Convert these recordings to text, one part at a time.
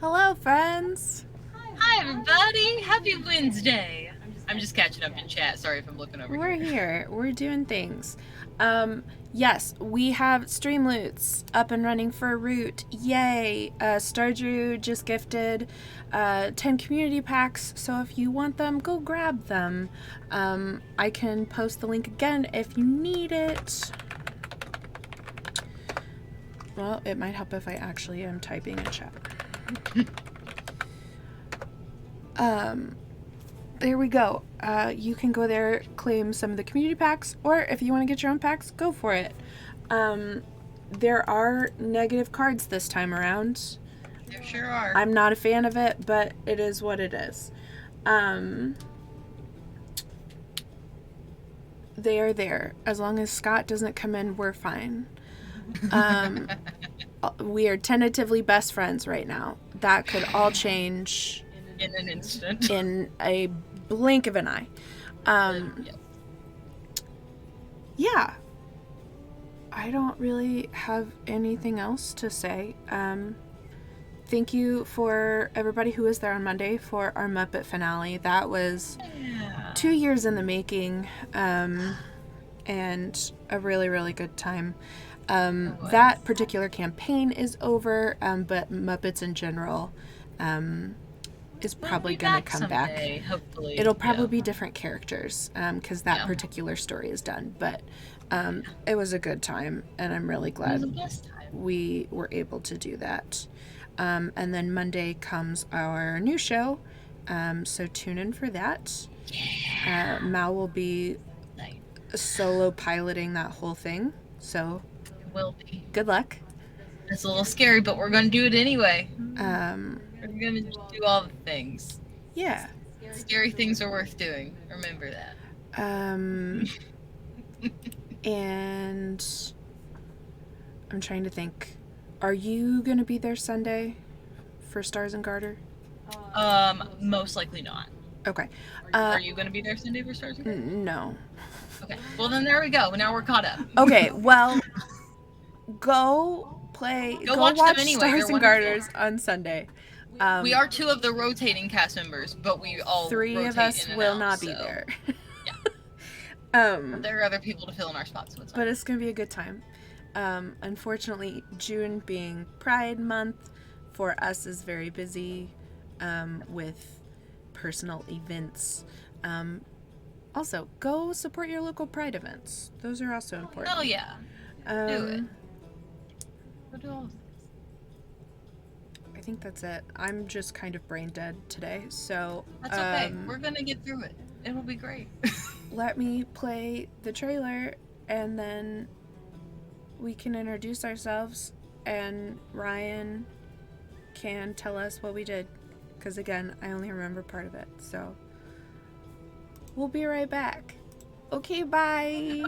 Hello, friends. Hi, everybody. Happy Wednesday. I'm just catching up in chat. Sorry if I'm looking over We're here. here. We're doing things. Yes, we have Streamloots up and running for Root. Yay! Stardrew just gifted 10 community packs, so if you want them, go grab them. I can post the link again if you need it. Well, it might help if I actually am typing in chat. There we go. You can go there, claim some of the community packs, or if you want to get your own packs, go for it. There are negative cards this time around. There sure are. I'm not a fan of it, but it is what it is. They are there. As long as Scott doesn't come in, we're fine. We are tentatively best friends right now. That could all change in an instant. In a blink of an eye. Yeah. I don't really have anything else to say. Thank you for everybody who was there on Monday for our Muppet finale. That was 2 years in the making, and a really, really good time. That particular campaign is over, but Muppets in general is probably going to come someday, back. Hopefully. It'll probably be different characters, because that particular story is done. But it was a good time, and I'm really glad we were able to do that. And then Monday comes our new show, so tune in for that. Mal will be solo piloting that whole thing, so it will be. Good luck. It's a little scary, but we're going to do it anyway. We're going to do all the things. Yeah. Scary things are worth doing. Remember that. And I'm trying to think. Are you going to be there Sunday for Stars and Garter? Most likely not. Okay. Are you going to be there Sunday for Stars and Garter? No. Okay. Well, then there we go. Now we're caught up. Okay. Well, go watch anyway. Stars and Garters on Sunday. We are 2 of the rotating cast members, but we all 3 of us will not be there. Yeah. There are other people to fill in our spots, so it's but it's gonna be a good time. Unfortunately, June being Pride Month for us is very busy with personal events. Also, go support your local Pride events. Those are also important. Oh yeah, do it. Go do all of this. I think that's it. I'm just kind of brain dead today, so that's okay. We're gonna get through it. It'll be great. Let me play the trailer, and then we can introduce ourselves, and Ryan can tell us what we did. Because again, I only remember part of it, so we'll be right back. Okay, bye.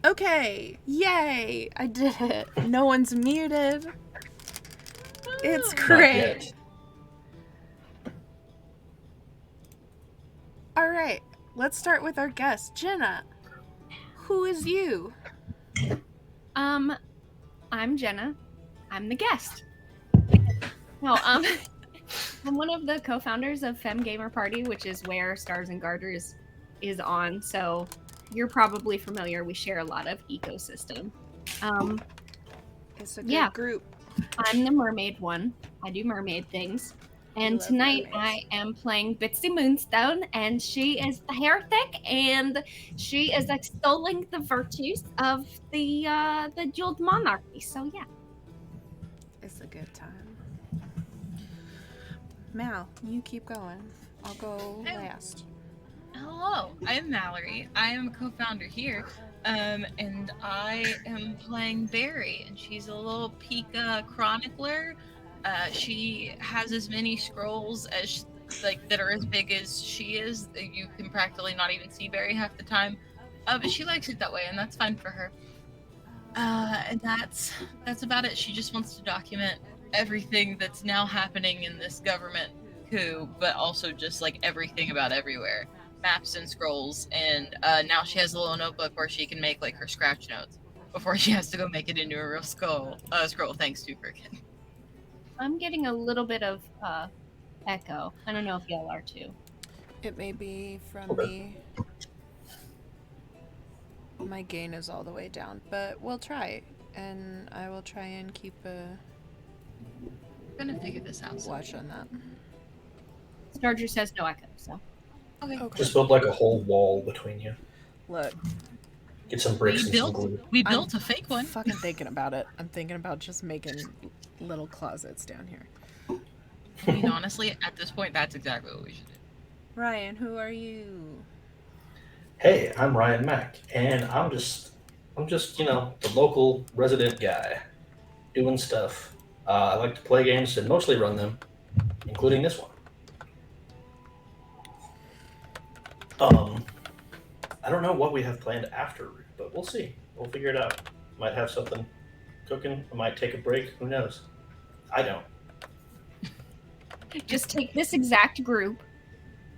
Okay, yay! I did it. No one's muted. It's great. All right, let's start with our guest, Jenna. Who is you? I'm Jenna. I'm the guest. No, I'm one of the co-founders of Femme Gamer Party, which is where Stars and Garters is on. So you're probably familiar. We share a lot of ecosystem. It's a good group. I'm the mermaid one. I do mermaid things. And tonight I am playing Bitsy Moonstone, and she is the heretic, and she is extolling the virtues of the jeweled monarchy. So yeah, it's a good time. Mal, you keep going. I'll go last. Hello, I'm Mallory. I am a co-founder here, and I am playing Barry, and she's a little Pika chronicler. She has as many scrolls as that are as big as she is. You can practically not even see Barry half the time, but she likes it that way, and that's fine for her. And that's about it. She just wants to document everything that's now happening in this government coup, but also just like everything about everywhere. Maps and scrolls, and now she has a little notebook where she can make like her scratch notes before she has to go make it into a real scroll. Thanks to Cricket. I'm getting a little bit of echo. I don't know if y'all are too. It may be from me. My gain is all the way down, but we'll try, and I will try and keep a. I'm gonna figure this out. Watch on that. Starger says no echo, so. Okay. Just build like a whole wall between you. Look. Get some bricks and some glue. We built a fake one. Fucking thinking about it. I'm thinking about just making little closets down here. I mean, honestly, at this point, that's exactly what we should do. Ryan, who are you? Hey, I'm Ryan Mack, and I'm just the local resident guy, doing stuff. I like to play games and mostly run them, including this one. I don't know what we have planned after, but we'll see. We'll figure it out. Might have something cooking. I might take a break. Who knows? I don't. Just take this exact group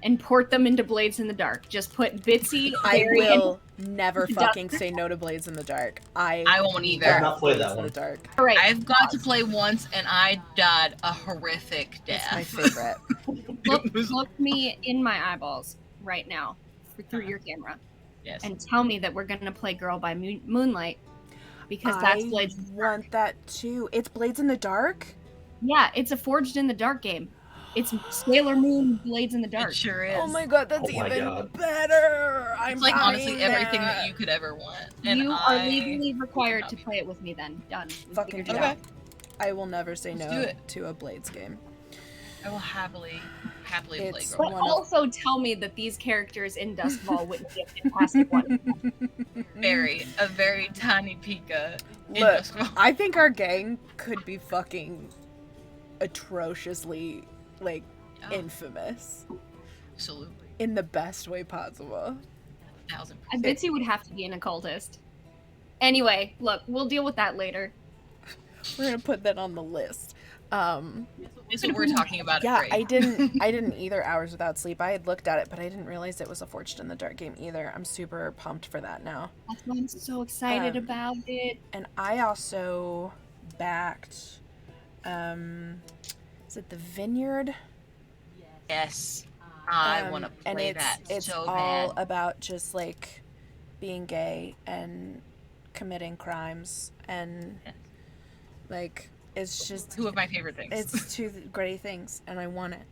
and port them into Blades in the Dark. Just put Bitsy. I will never fucking say no to Blades in the Dark. I won't either. I've not played that one. In the dark. All right. I've got to play once, and I died a horrific death. It's my favorite. Look me in my eyeballs right now through your camera. Yes. And tell me that we're going to play Girl by Moonlight. Because that's Blades in the Dark. I want that too. It's Blades in the Dark? Yeah, it's a Forged in the Dark game. It's Sailor Moon Blades in the Dark. It sure is. Oh my god, that's even better. It's like honestly everything that you could ever want. And you are legally required to play it with me then. Done. Fucking do it. I will never say no to a Blades game. I will happily play Girl. But also tell me that these characters in Duskfall wouldn't be a fantastic one. A very tiny Pika in Look, Duskfall. I think our gang could be fucking atrociously, infamous. Absolutely. In the best way possible. 1000%. I bet he would have to be an occultist. Anyway, look, we'll deal with that later. We're gonna put that on the list. This is what we're talking about. Yeah, I didn't either. Hours Without Sleep. I had looked at it, but I didn't realize it was a Forged in the Dark game either. I'm super pumped for that now. That's why I'm so excited about it. And I also backed. Is it the Vineyard? Yes, I want to play that so bad. It's all about just being gay and committing crimes and it's just two of my favorite things. It's two great things, and I want it.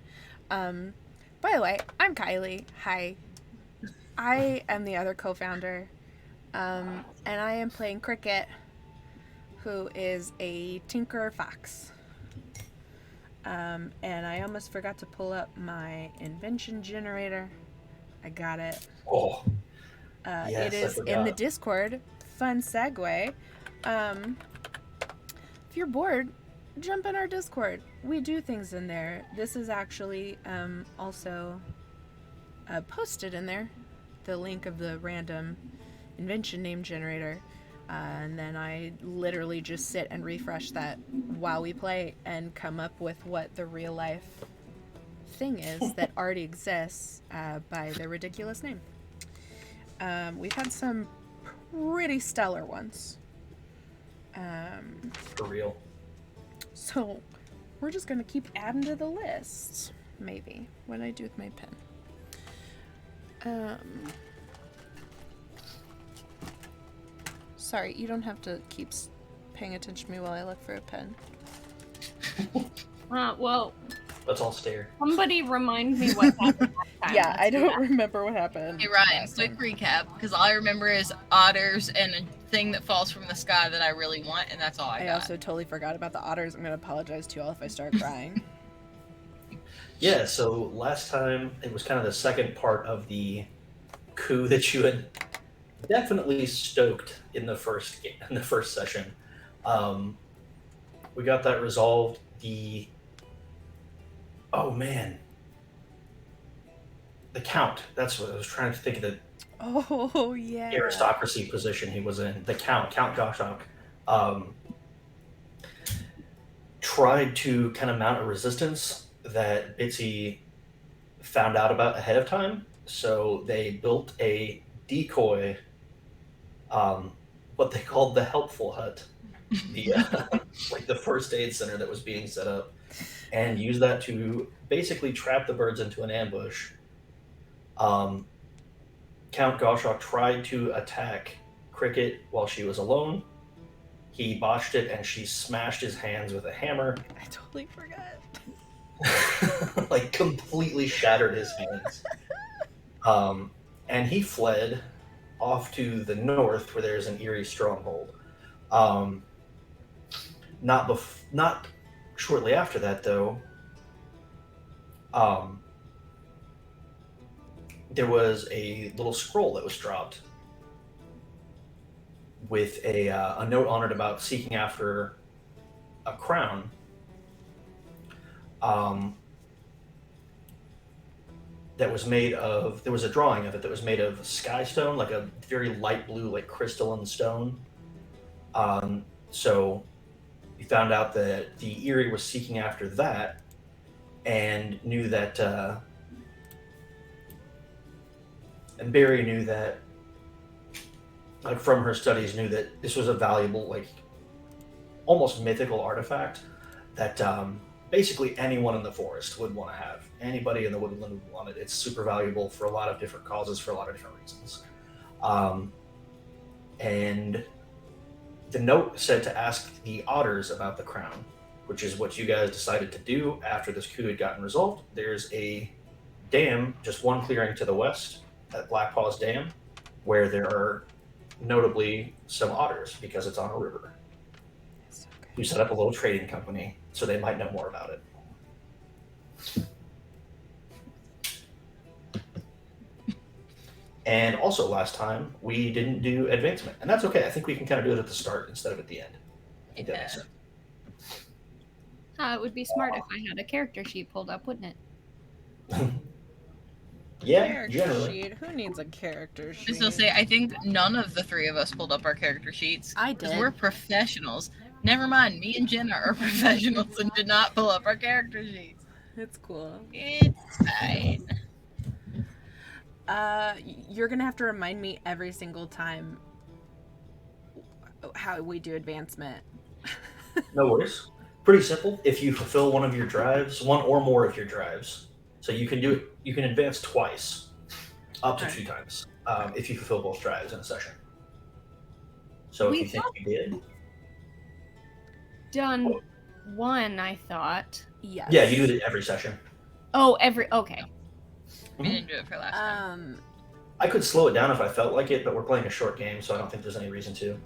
By the way, I'm Kylie. Hi. I am the other co-founder, and I am playing Cricket, who is a tinker fox. And I almost forgot to pull up my invention generator. I got it. Oh. Yes, it is in the Discord. Fun segue. If you're bored, jump in our Discord. We do things in there. This is actually also posted in there. The link of the random invention name generator. And then I literally just sit and refresh that while we play and come up with what the real life thing is that already exists by the ridiculous name. We've had some pretty stellar ones. For real. So we're just gonna keep adding to the list. Maybe. What did I do with my pen? Sorry, you don't have to keep paying attention to me while I look for a pen. Well, Let's all stare. somebody remind me what happened last time. Yeah, Let's I do don't that. remember what happened. Hey Ryan, last quick time. recap, because all I remember is otters and a thing that falls from the sky that I really want, and that's all I I got. also totally forgot about the otters. I'm gonna apologize to y'all if I start crying. Yeah, so last time it was kind of the second part of the coup that you had definitely stoked in the first game, in the first session. We got that resolved. Oh man, the Count. That's what I was trying to think of, the Oh yeah. aristocracy position he was in. The Count Goshawk, tried to kind of mount a resistance that Bitsy found out about ahead of time. So they built a decoy, what they called the helpful hut, the like the first aid center that was being set up, and used that to basically trap the birds into an ambush. Count Goshawk tried to attack Cricket while she was alone. He botched it, and she smashed his hands with a hammer, I totally forgot. like completely shattered his hands. And he fled off to the north, where there's an eerie stronghold. Not shortly after that, though. There was a little scroll that was dropped with a note on it about seeking after a crown. That was made of. There was a drawing of it that was made of sky stone, like a very light blue, like crystalline stone. So we found out that the Eerie was seeking after that, and knew that. And Barry knew that, like from her studies, knew that this was a valuable, like almost mythical artifact that basically anyone in the forest would want to have. Anybody in the woodland would want it. It's super valuable for a lot of different causes, for a lot of different reasons. And the note said to ask the otters about the crown, which is what you guys decided to do after this coup had gotten resolved. There's a dam, just one clearing to the west, at Black Paws Dam, where there are notably some otters because it's on a river. You set up a little trading company, so they might know more about it. And also last time, we didn't do advancement. And that's okay. I think we can kind of do it at the start instead of at the end. I think that makes sense. It would be smart if I had a character sheet pulled up, wouldn't it? Yeah, Character generally. sheet. Who needs a character sheet? Just to say, I think none of the three of us pulled up our character sheets. I Because did. we're professionals. Never mind, me and Jenna are professionals and did not pull up our character sheets. It's cool. It's fine. You're gonna have to remind me every single time how we do advancement. No worries. Pretty simple. If you fulfill one of your drives, one or more of your drives, so you can do it. You can advance twice, up to 2 times, if you fulfill both drives in a session. So if We you think you did, Done one, I thought. Yes. yeah, you do it every session. Oh, okay. We didn't do it for last time. I could slow it down if I felt like it, but we're playing a short game, so I don't think there's any reason to.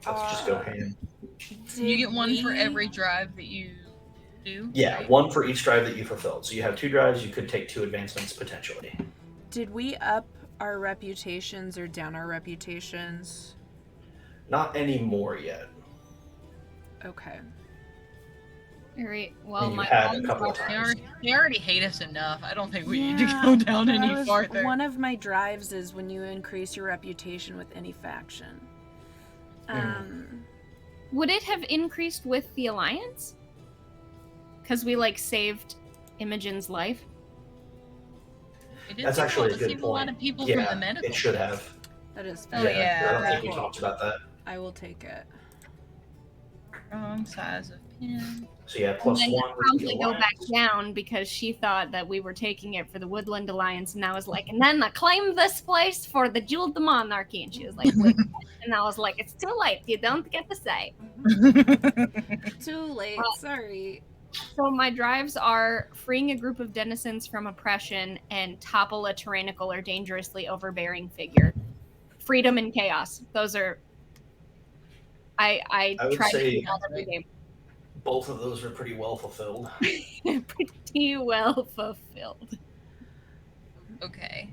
Let's just go ham. You get one for every drive that you do? Yeah, right? one for each drive that you fulfilled. So you have 2 drives, you could take 2 advancements potentially. Did we up our reputations or down our reputations? Not anymore yet. Okay. Alright, well, And you my had a couple of They times. already hate us enough. I don't think we need to Yeah, go down that any was farther. One of my drives is when you increase your reputation with any faction. Would it have increased with the Alliance? Because we, saved Imogen's life? We did That's save actually a good save a lot point. of people Yeah, from the medical. it should have. That is Oh, fair. I don't yeah. think we talked about that. I will take it. Wrong size of Yeah. So yeah, And plus then 1 with the promptly go back alliance. down because she thought that we were taking it for the Woodland Alliance, and I was like, and then I claim this place for the Jewel of the Monarchy, and she was like, wait, and I was like, it's too late, you don't get to say. Too late. Sorry. So my drives are freeing a group of denizens from oppression and topple a tyrannical or dangerously overbearing figure. Freedom and chaos. Those are. I I would try to say do that every game. both of those are pretty well fulfilled. Pretty well fulfilled. Okay.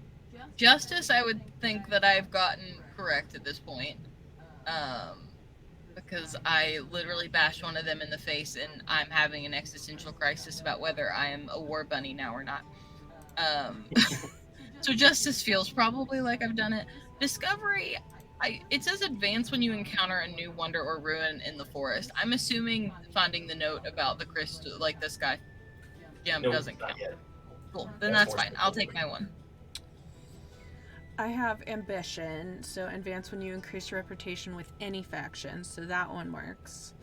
Justice, I would think that I've gotten correct at this point. Because I literally bashed one of them in the face and I'm having an existential crisis about whether I am a war bunny now or not. So Justice feels probably like I've done it. Discovery, it says advance when you encounter a new wonder or ruin in the forest. I'm assuming finding the note about the crystal, like the sky gem, No, doesn't not count. yet. Cool, then That's that's more fine. I'll take my one. I have ambition, so advance when you increase your reputation with any faction, so that one works.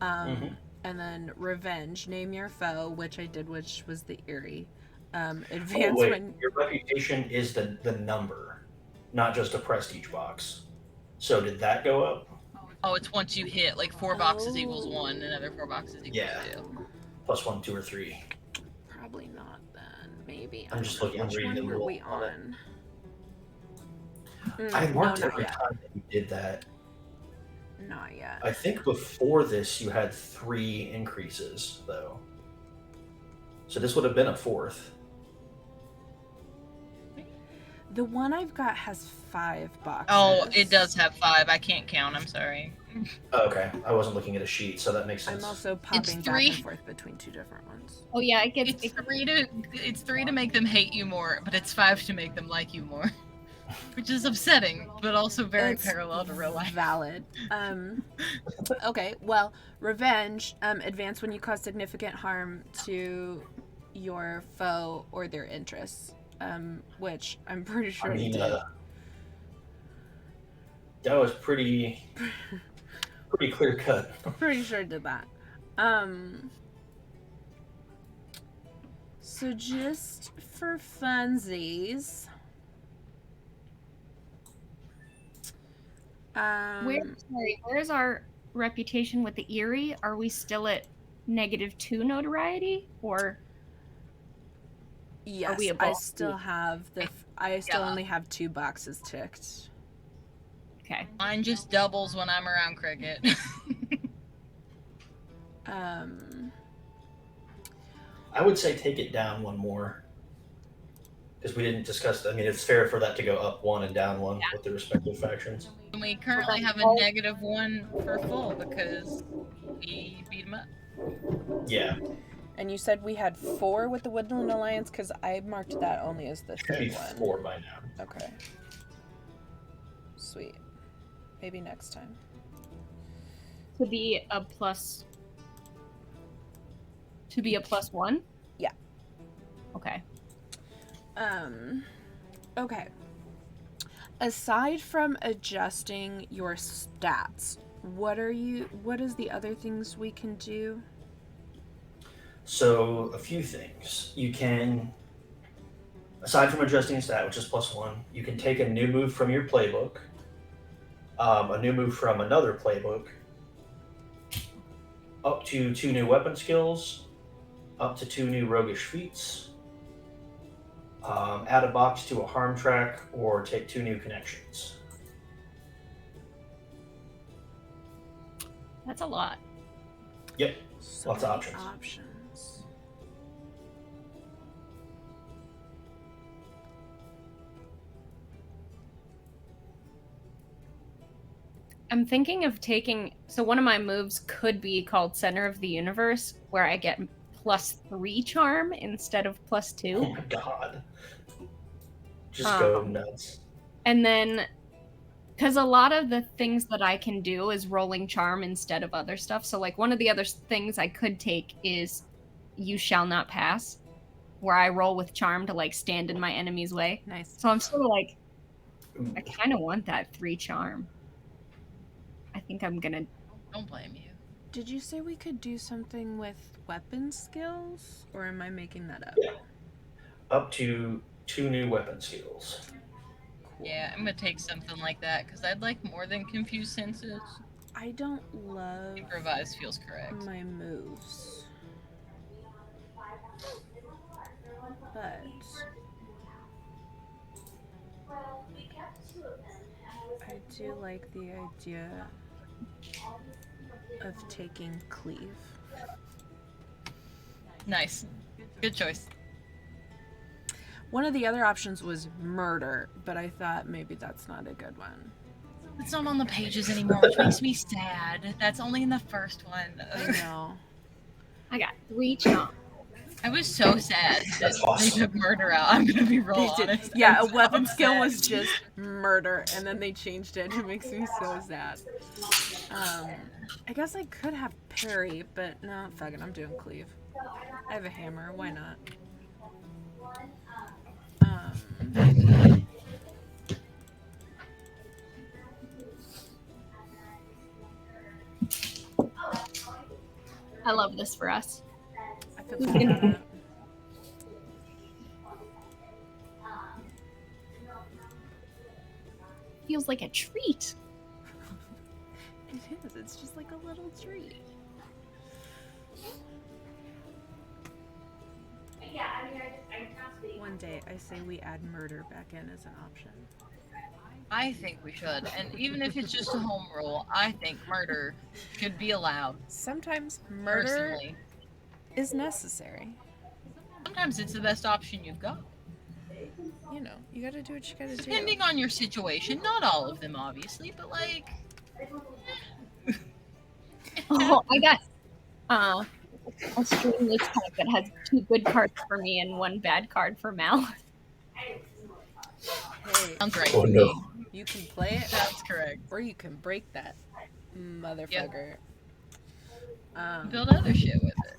And then revenge, name your foe, which I did, which was the Eerie. Advance wait, when your reputation is the number, not just a prestige box. So did that go up? Oh, it's once you hit like 4 boxes equals 1, another 4 boxes equals Yeah. 2. Plus 1, 2, or 3. probably not then. Maybe. I'm just looking. I'm Which reading one the were rule we on it. on? I marked not every yet. time that you did that. Not yet. I think before this you had 3 increases though. So this would have been a 4th. The one I've got has 5 boxes. Oh, it does have 5. I can't count. I'm sorry. Okay, I wasn't looking at a sheet, so that makes sense. I'm also popping back 3. and forth between 2 different ones. Oh yeah, It's 3 to make them hate you more, but it's 5 to make them like you more. Which is upsetting, but also very It's parallel to real life. Valid. Okay, well, revenge, advance when you cause significant harm to your foe or their interests. Which I'm pretty sure I mean, we did. that was pretty clear cut. Pretty sure did that. So just for funsies. Where's our reputation with the Eerie? Are we still at -2 notoriety, or Yes, we I above still have I still only have 2 boxes ticked. okay? Mine just doubles when I'm around Cricket. I would say take it down 1 more. Because we didn't discuss I mean, it's fair for that to go up 1 and down 1 with the respective factions. And we currently have a -1 for full because we beat him up. Yeah. And you said we had 4 with the Woodland Alliance, because I marked that only as the Should be 3rd one. 4 by now. Okay. Sweet. Maybe next time. To be a plus. To be a +1. Yeah. Okay. Okay. Aside from adjusting your stats, what is the other things we can do? So, a few things. You can, aside from adjusting a stat, which is +1, you can take a new move from your playbook, a new move from another playbook, up to 2 new weapon skills, up to 2 new roguish feats, add a box to a harm track, or take 2 new connections. That's a lot. Yep. So Lots of many options. options. I'm thinking of taking. So one of my moves could be called Center of the Universe, where I get +3 charm instead of +2. Oh my god. Just go nuts. And then, because a lot of the things that I can do is rolling charm instead of other stuff. So, like, one of the other things I could take is You Shall Not Pass, where I roll with charm to, like, stand in my enemy's way. Nice. So I'm sort of like, I kind of want that 3 charm. I think I'm gonna. Don't blame you. Did you say we could do something with weapon skills? Or am I making that up? Yeah. Up to 2 new weapon skills. Cool. Yeah, I'm gonna take something like that because I'd like more than confused senses. I don't love Improvise feels correct. my moves. But I do like the idea of taking cleave. Nice. Good choice. One of the other options was murder, but I thought maybe that's not a good one. It's not on the pages anymore, which makes me sad. That's only in the first one. I know. I got 3 chomps. I was so sad that That's they awesome. took murder out. I'm gonna be real They did. honest. Yeah, I'm a weapon so skill sad. was just murder, and then they changed it. It makes me so sad. I guess I could have parry, but no, fuck it, I'm doing cleave. I have a hammer, why not? I love this for us. I feel good about that. Feels like a treat. It is, it's just like a little treat. One day, I say we add murder back in as an option. I think we should, and even if it's just a home rule, I think murder should be allowed. Sometimes murder Personally, is necessary. sometimes it's the best option you've got. You know, you gotta do what you gotta do. Depending on your situation, not all of them, obviously, but like. Oh, I got a streamless pack that has 2 good cards for me and 1 bad card for Mal. Hey, Sounds right Oh to no. me. you can play it, That's correct. or you can break that motherfucker. Build other shit with it.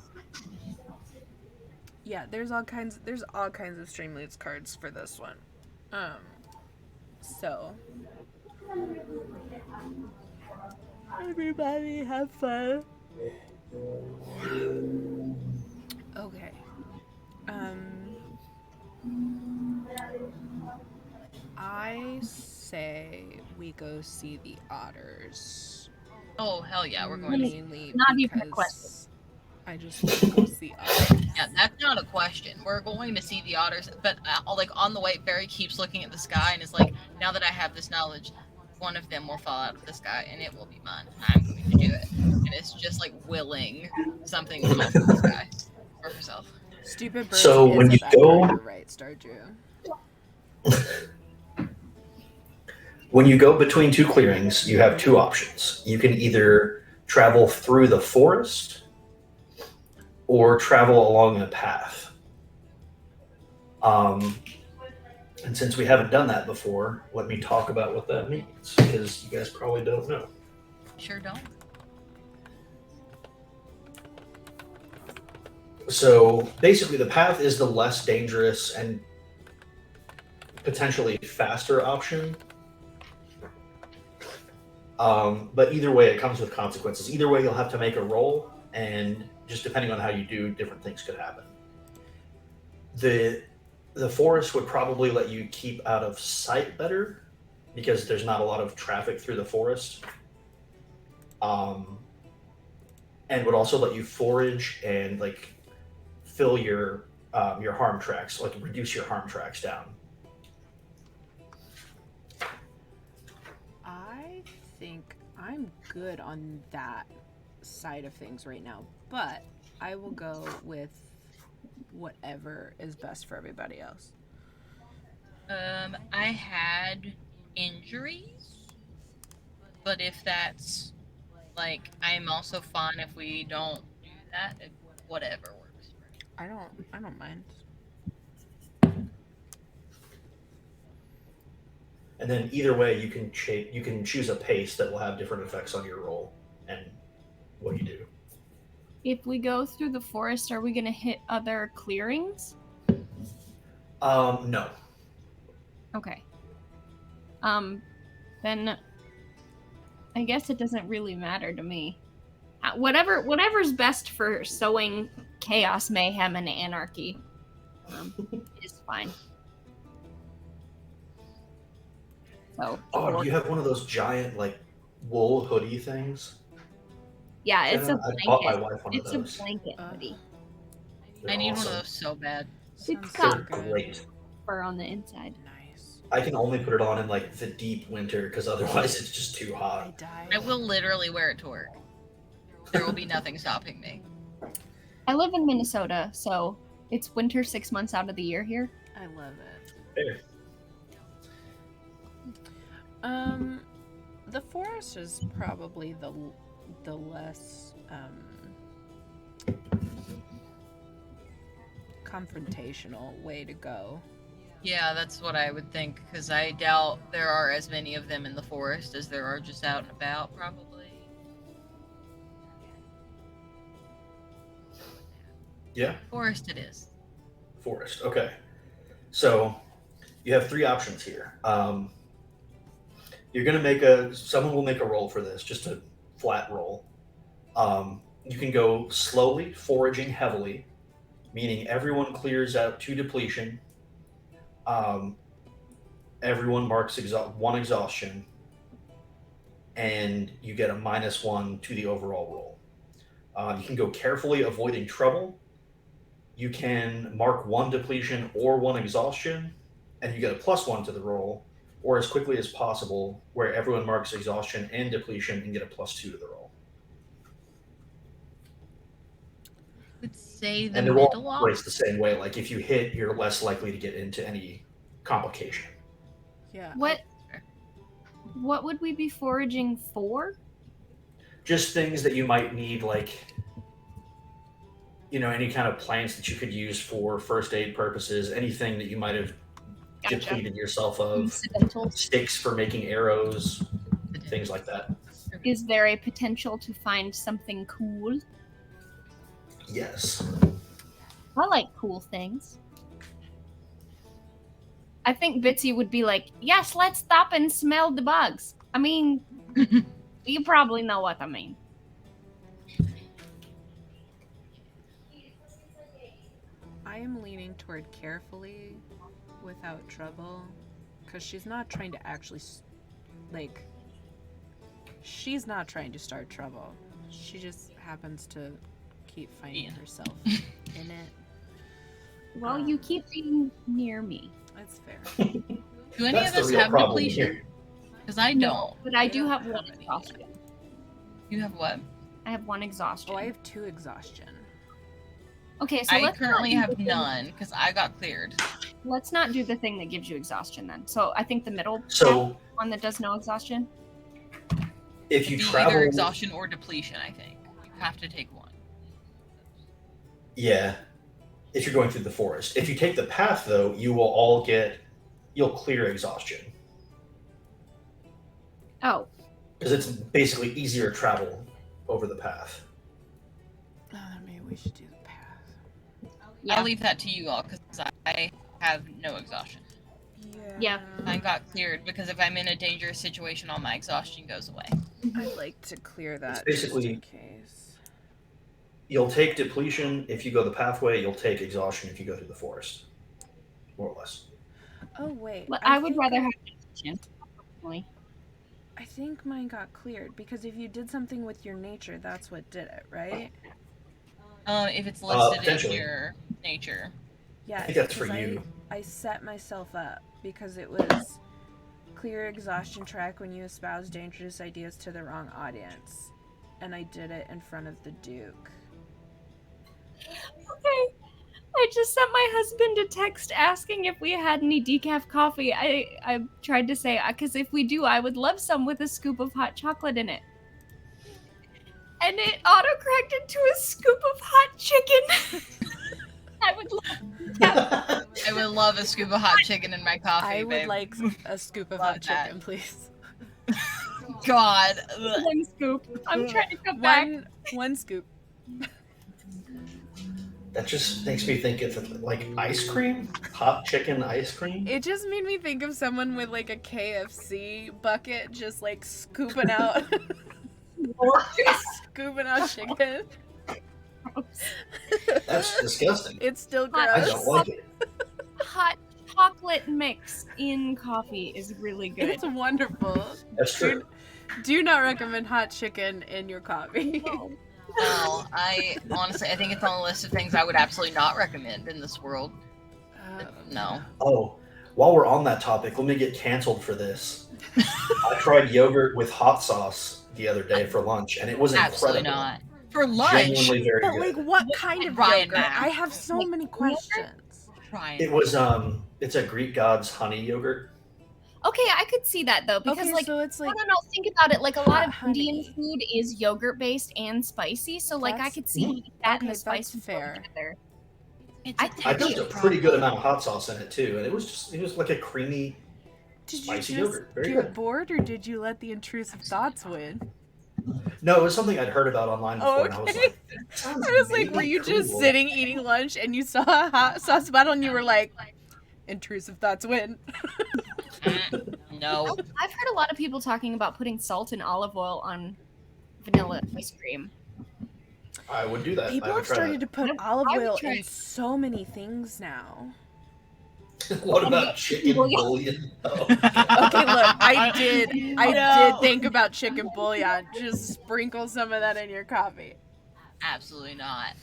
Yeah, there's all kinds of Streamlabs cards for this one. So everybody have fun. Okay. I say we go see the otters. Oh hell yeah, we're going to. Mainly Not even a because question. I just want to go see otters. Yeah, that's not a question. We're going to see the otters, but like on the way, Barry keeps looking at the sky and is like, "Now that I have this knowledge, one of them will fall out of the sky and it will be mine. I'm going to do it." And it's just like willing something to fall from the sky for herself. Stupid bird So is when a you bad go- card, you're right, Stardew. When you go between 2 clearings, you have 2 options. You can either travel through the forest or travel along a path. And since we haven't done that before, let me talk about what that means, because you guys probably don't know. Sure don't. So basically, the path is the less dangerous and potentially faster option. But either way, it comes with consequences. Either way, you'll have to make a roll, and just depending on how you do, different things could happen. The forest would probably let you keep out of sight better because there's not a lot of traffic through the forest. And would also let you forage and like fill your harm tracks, like reduce your harm tracks down. I think I'm good on that side of things right now, but I will go with whatever is best for everybody else. I had injuries, but if that's like, I'm also fine if we don't do that. Whatever works. I don't mind. And then either way, you can choose a pace that will have different effects on your roll and what you do. If we go through the forest, are we going to hit other clearings? No. Okay. Then I guess it doesn't really matter to me whatever's best for sowing chaos, mayhem, and anarchy is fine. So. Oh, do you have one of those giant like wool hoodie things? Yeah, it's a I bought my blanket. wife one It's of a those. blanket hoodie. They're I need awesome. one of those so bad. It's Sounds got so good. Great. fur on the inside. Nice. I can only put it on in like the deep winter because otherwise it's just too I hot. died. I will literally wear it to work. There will be nothing stopping me. I live in Minnesota, so it's winter 6 months out of the year here. I love it. Fair. The forest is probably the less confrontational way to go. Yeah, that's what I would think, because I doubt there are as many of them in the forest as there are just out and about, probably. Yeah. Forest it is. Forest. Okay. So you have three options here. You're gonna someone will make a roll for this, just a flat roll. You can go slowly, foraging heavily, meaning everyone clears out 2 depletion. Everyone marks one exhaustion, and you get a -1 to the overall roll. You can go carefully, avoiding trouble. You can mark 1 depletion or 1 exhaustion, and you get a +1 to the roll, or as quickly as possible, where everyone marks exhaustion and depletion and get a +2 to the roll. Would say the And the roll middle operates option. the same way. Like if you hit, you're less likely to get into any complication. Yeah. What would we be foraging for? Just things that you might need, like any kind of plants that you could use for first aid purposes, anything that you might have Gotcha. depleted yourself of, Incidentals. sticks for making arrows, things like that. Is there a potential to find something cool? Yes. I like cool things. I think Bitsy would be like, yes, let's stop and smell the bugs. I mean, you probably know what I mean. I am leaning toward carefully without trouble, because she's not trying to actually she's not trying to start trouble. She just happens to keep finding herself in it. Well, you keep being near me. That's fair. Do any That's of the us real have problem depletion? here. Because I don't. But I I do don't have have one any exhaustion. You have what? I have 1 exhaustion. Oh, I have 2 exhaustion. Okay, so I let's currently not do have the thing- none, because I got cleared. Let's not do the thing that gives you exhaustion then. So I think the middle So one that does no exhaustion. if you It'd be travel, either exhaustion or depletion, I think. You have to take one. yeah, if you're going through the forest. If you take the path, though, you'll clear exhaustion Oh, because it's basically easier to travel over the path. Oh, then maybe we should do the path. yeah. I'll leave that to you all, because I have no exhaustion. Yeah. I got cleared, because if I'm in a dangerous situation, all my exhaustion goes away. I'd like to clear that basically- just in case. You'll take depletion if you go the pathway. You'll take exhaustion if you go through the forest, more or less. Oh wait. But I would think rather have exhaustion. Personally. I think mine got cleared because if you did something with your nature, that's what did it, right? If it's listed in potentially. your nature. Yeah. I think that's for because you. I set myself up because it was clear exhaustion track when you espouse dangerous ideas to the wrong audience, and I did it in front of the Duke. Okay. I just sent my husband a text asking if we had any decaf coffee. I tried to say, because if we do, I would love some with a scoop of hot chocolate in it. And it autocorrected to a scoop of hot chicken. I would love that. I would love a scoop of hot chicken in my coffee, I would babe. like a scoop of Love hot that. chicken, please. God. Ugh. 1 scoop. I'm trying to come back. One scoop. That just makes me think of like ice cream, hot chicken ice cream. It just made me think of someone with like a KFC bucket just like scooping out. Scooping out chicken. That's disgusting. It's still Hot- I gross. don't like it. Hot chocolate mix in coffee is really good. It's wonderful. That's true. Do not recommend hot chicken in your coffee. Well, I honestly, I think it's on the list of things I would absolutely not recommend in this world. No. Oh, while we're on that topic, let me get canceled for this. I tried yogurt with hot sauce the other day for lunch, and it was Absolutely incredible. not. For lunch, Genuinely very But good. like, what kind of Ryan yogurt? Mac. I have so many questions. Ryan. It was it's a Greek God's honey yogurt. Okay, I could see that though, because Okay, like, so it's like no, think about it. Like a lot of honey. Indian food is yogurt based and spicy, so like I That's- could see that and okay, the spice that's would go fair. together. It's I a think I texture dumped a pretty good problem. amount of hot sauce in it too, and it was like a creamy. Did you Spicy just yogurt, very get good. bored, or did you let the intrusive thoughts win? No, it was something I'd heard about online before, Oh, and I was okay. like, that sounds I was like, maybe were you just cool. sitting eating lunch and you saw a hot sauce bottle and you were like, intrusive thoughts win? No. I've heard a lot of people talking about putting salt and olive oil on vanilla ice cream. I would do that. People I would have try started to put olive I would oil try in so many things now. that. What about chicken bouillon? Oh, Okay, look, I did No. think about chicken bouillon. Just sprinkle some of that in your coffee. Absolutely not.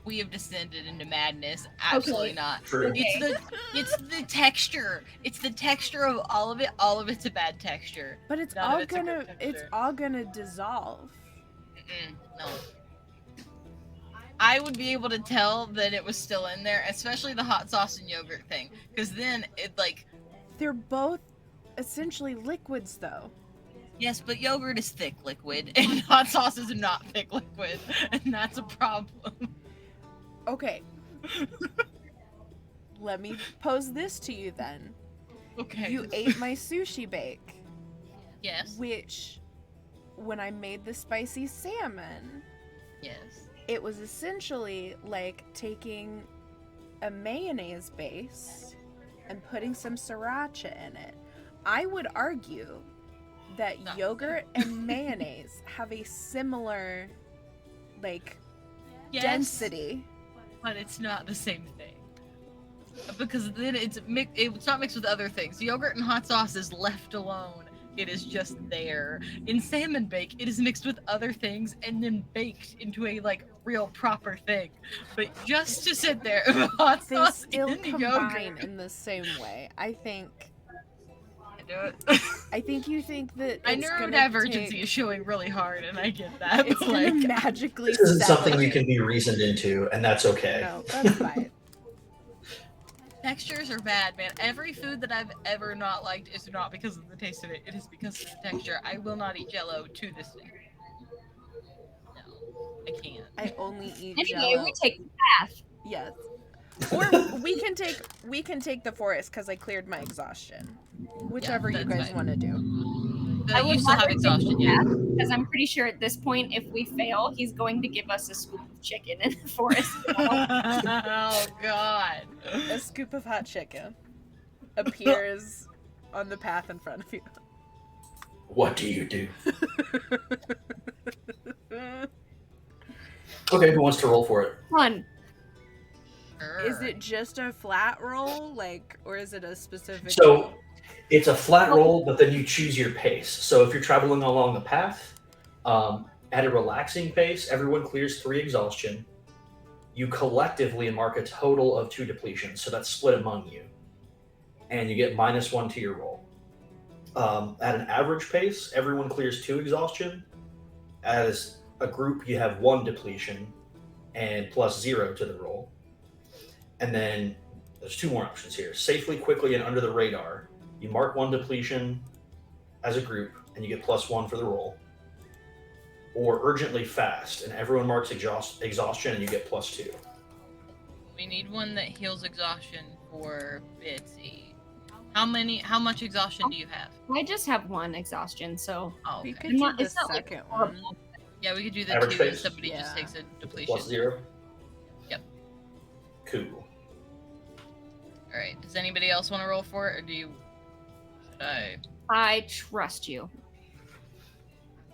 We have descended into madness. Absolutely Okay. not. True. It's the texture. It's the texture of all of it. All of it's a bad texture. But it's None of all it's a good gonna texture. dissolve. No. I would be able to tell that it was still in there, especially the hot sauce and yogurt thing, because then it like They're both essentially liquids, though. yes, but yogurt is thick liquid, and hot sauce is not thick liquid, and that's a problem. Okay. Let me pose this to you then. Okay. You ate my sushi bake, Yes. which, when I made the spicy salmon, Yes. it was essentially like taking a mayonnaise base and putting some sriracha in it. I would argue that No. yogurt and mayonnaise have a similar, like, Yes, density. but it's not the same thing. Because then it's not mixed with other things. Yogurt and hot sauce is left alone. It is just there. In salmon bake, it is mixed with other things and then baked into a like real proper thing. But just to sit there with hot They sauce still in the combine yogurt. in the same way. I think you think that My it's gonna neurodivergency take, is showing really hard, and I get that. it's But gonna like, magically This isn't settle something you it. can be reasoned into, and that's okay. No, that's fine. textures are bad, man. Every food that I've ever not liked is not because of the taste of it. It is because of the texture. I will not eat Jello to this day. No, I can't. I only eat Anyway, Jell-O. we take the path. Yes. Or we can take the forest because I cleared my exhaustion. Whichever you that's guys fine. want to do. I would You still have rather take exhaustion, the yeah. path, because I'm pretty sure at this point, if we fail, he's going to give us a scoop of chicken in the forest. Oh God. A scoop of hot chicken appears on the path in front of you. What do you do? Okay, who wants to roll for it? Fun. Is it just a flat roll, like, or is it a specific? So it's a flat roll, but then you choose your pace. So if you're traveling along the path, at a relaxing pace, everyone clears 3 exhaustion. You collectively mark a total of 2 depletions, so that's split among you, and you get -1 to your roll. At an average pace, everyone clears 2 exhaustion. As a group, you have 1 depletion and +0 to the roll. And then there's 2 more options here. Safely, quickly, and under the radar. You mark 1 depletion as a group, and you get +1 for the roll. Or urgently fast, and everyone marks exhaustion, and you get +2. We need one that heals exhaustion for Bitsy. How much exhaustion do you have? I just have 1 exhaustion, so Oh, We okay. could do the it's not like second one. horrible. Yeah, we could do the Average 2 and pace? somebody just Yeah. takes a depletion. +0? Yep. Cool. Alright. Does anybody else want to roll for it, or do you should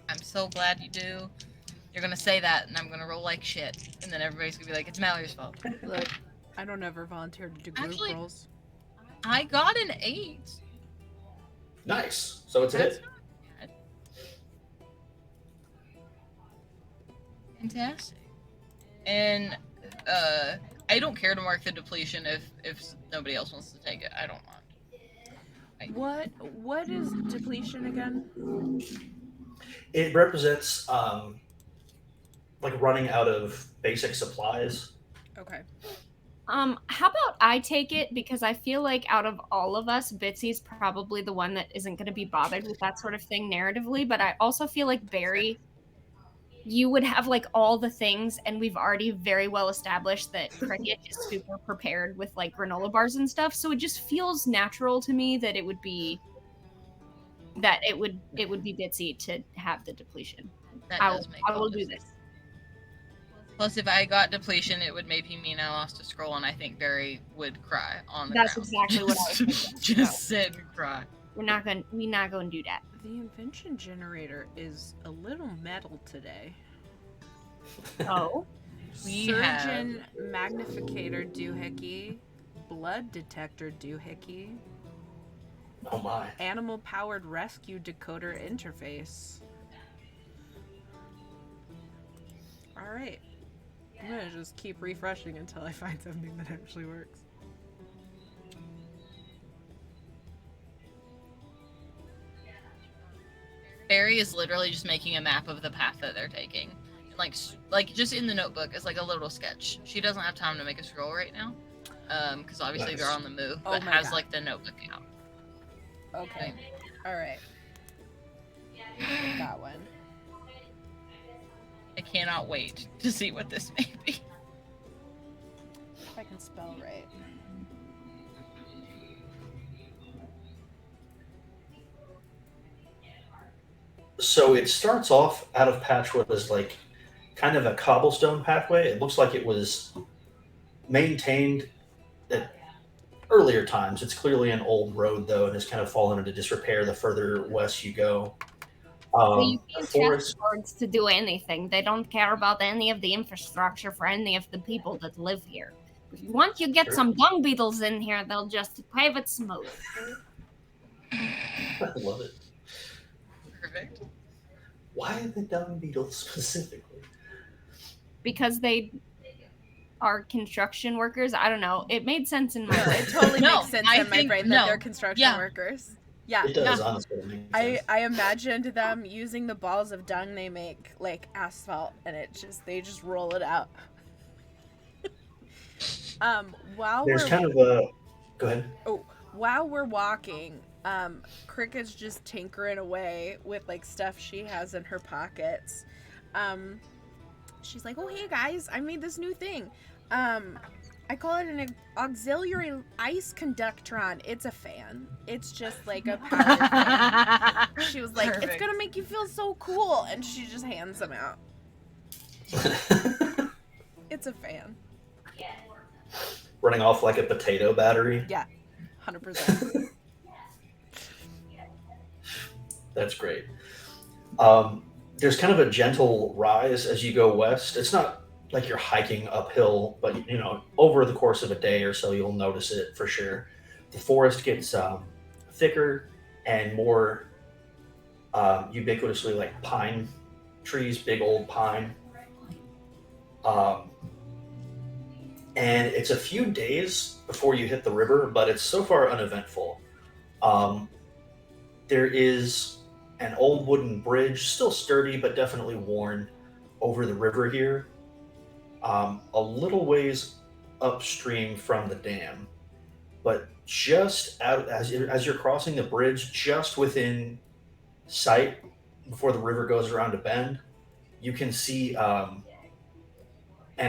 I I'm so glad you do. You're gonna say that, and I'm gonna roll like shit, and then everybody's gonna be like, "It's Mallory's fault." Look, I don't ever volunteer to do group Actually- roles. I got an 8. Nice. So it's a That's hit. not bad. Fantastic. And I don't care to mark the depletion if nobody else wants to take it. I don't mind. What is depletion again? It represents like running out of basic supplies. Okay. How about I take it, because I feel like out of all of us, Bitsy's probably the one that isn't going to be bothered with that sort of thing narratively, but I also feel like Barry, you would have like all the things, and we've already very well established that Cricket is super prepared with like granola bars and stuff, so it just feels natural to me that it would be Bitsy to have the depletion. That I does make will all do the this. sense. Plus, if I got depletion, it would maybe mean I lost a scroll, and I think Barry would cry on the That's ground. exactly what I was thinking. Just sit and cry. We're not going to do that. The invention generator is a little metal today. Oh. Surgeon magnificator doohickey, blood detector doohickey, Oh my. animal powered rescue decoder interface. All right. I'm gonna just keep refreshing until I find something that actually works. Barry is literally just making a map of the path that they're taking. Like just in the notebook as like a little sketch. She doesn't have time to make a scroll right now, because obviously Nice. they're on the move, Oh but my has God. like the notebook out. Okay. All right. Got one. I cannot wait to see what this may be. If I can spell right. So it starts off out of Patchwood as like kind of a cobblestone pathway. It looks like it was maintained at earlier times. It's clearly an old road though, and has kind of fallen into disrepair the further west you go. So you The can't forest. trust birds to do anything. They don't care about any of the infrastructure for any of the people that live here. Once you get Sure. some dung beetles in here, they'll just pave it smooth. I love it. Perfect. Why the dung beetles specifically? Because they are construction workers. I don't know. It made sense in my No, brain. it totally No, makes sense I in my think- brain that no. they're construction Yeah. workers. Yeah. It does, Yeah. honestly. It makes I sense. imagined them using the balls of dung they make like asphalt, and they just roll it out. While There's we're kind of a. Go ahead. while we're walking, Cricket's just tinkering away with like stuff she has in her pockets. She's like, "Oh hey guys, I made this new thing. I call it an auxiliary ice conductron. It's a fan. It's just like a powered fan." She was like, "It's Perfect. gonna make you feel so cool," and she just hands them out. It's a fan. Running off like a potato battery. 100%. That's great. There's kind of a gentle rise as you go west. It's not like you're hiking uphill, but you know, over the course of a day or so, you'll notice it for sure. The forest gets thicker and more ubiquitously like pine trees, big old pine. And it's a few days before you hit the river, but it's so far uneventful. There is an old wooden bridge, still sturdy but definitely worn, over the river here, a little ways upstream from the dam. But just out as you're crossing the bridge, just within sight, before the river goes around a bend, you can see an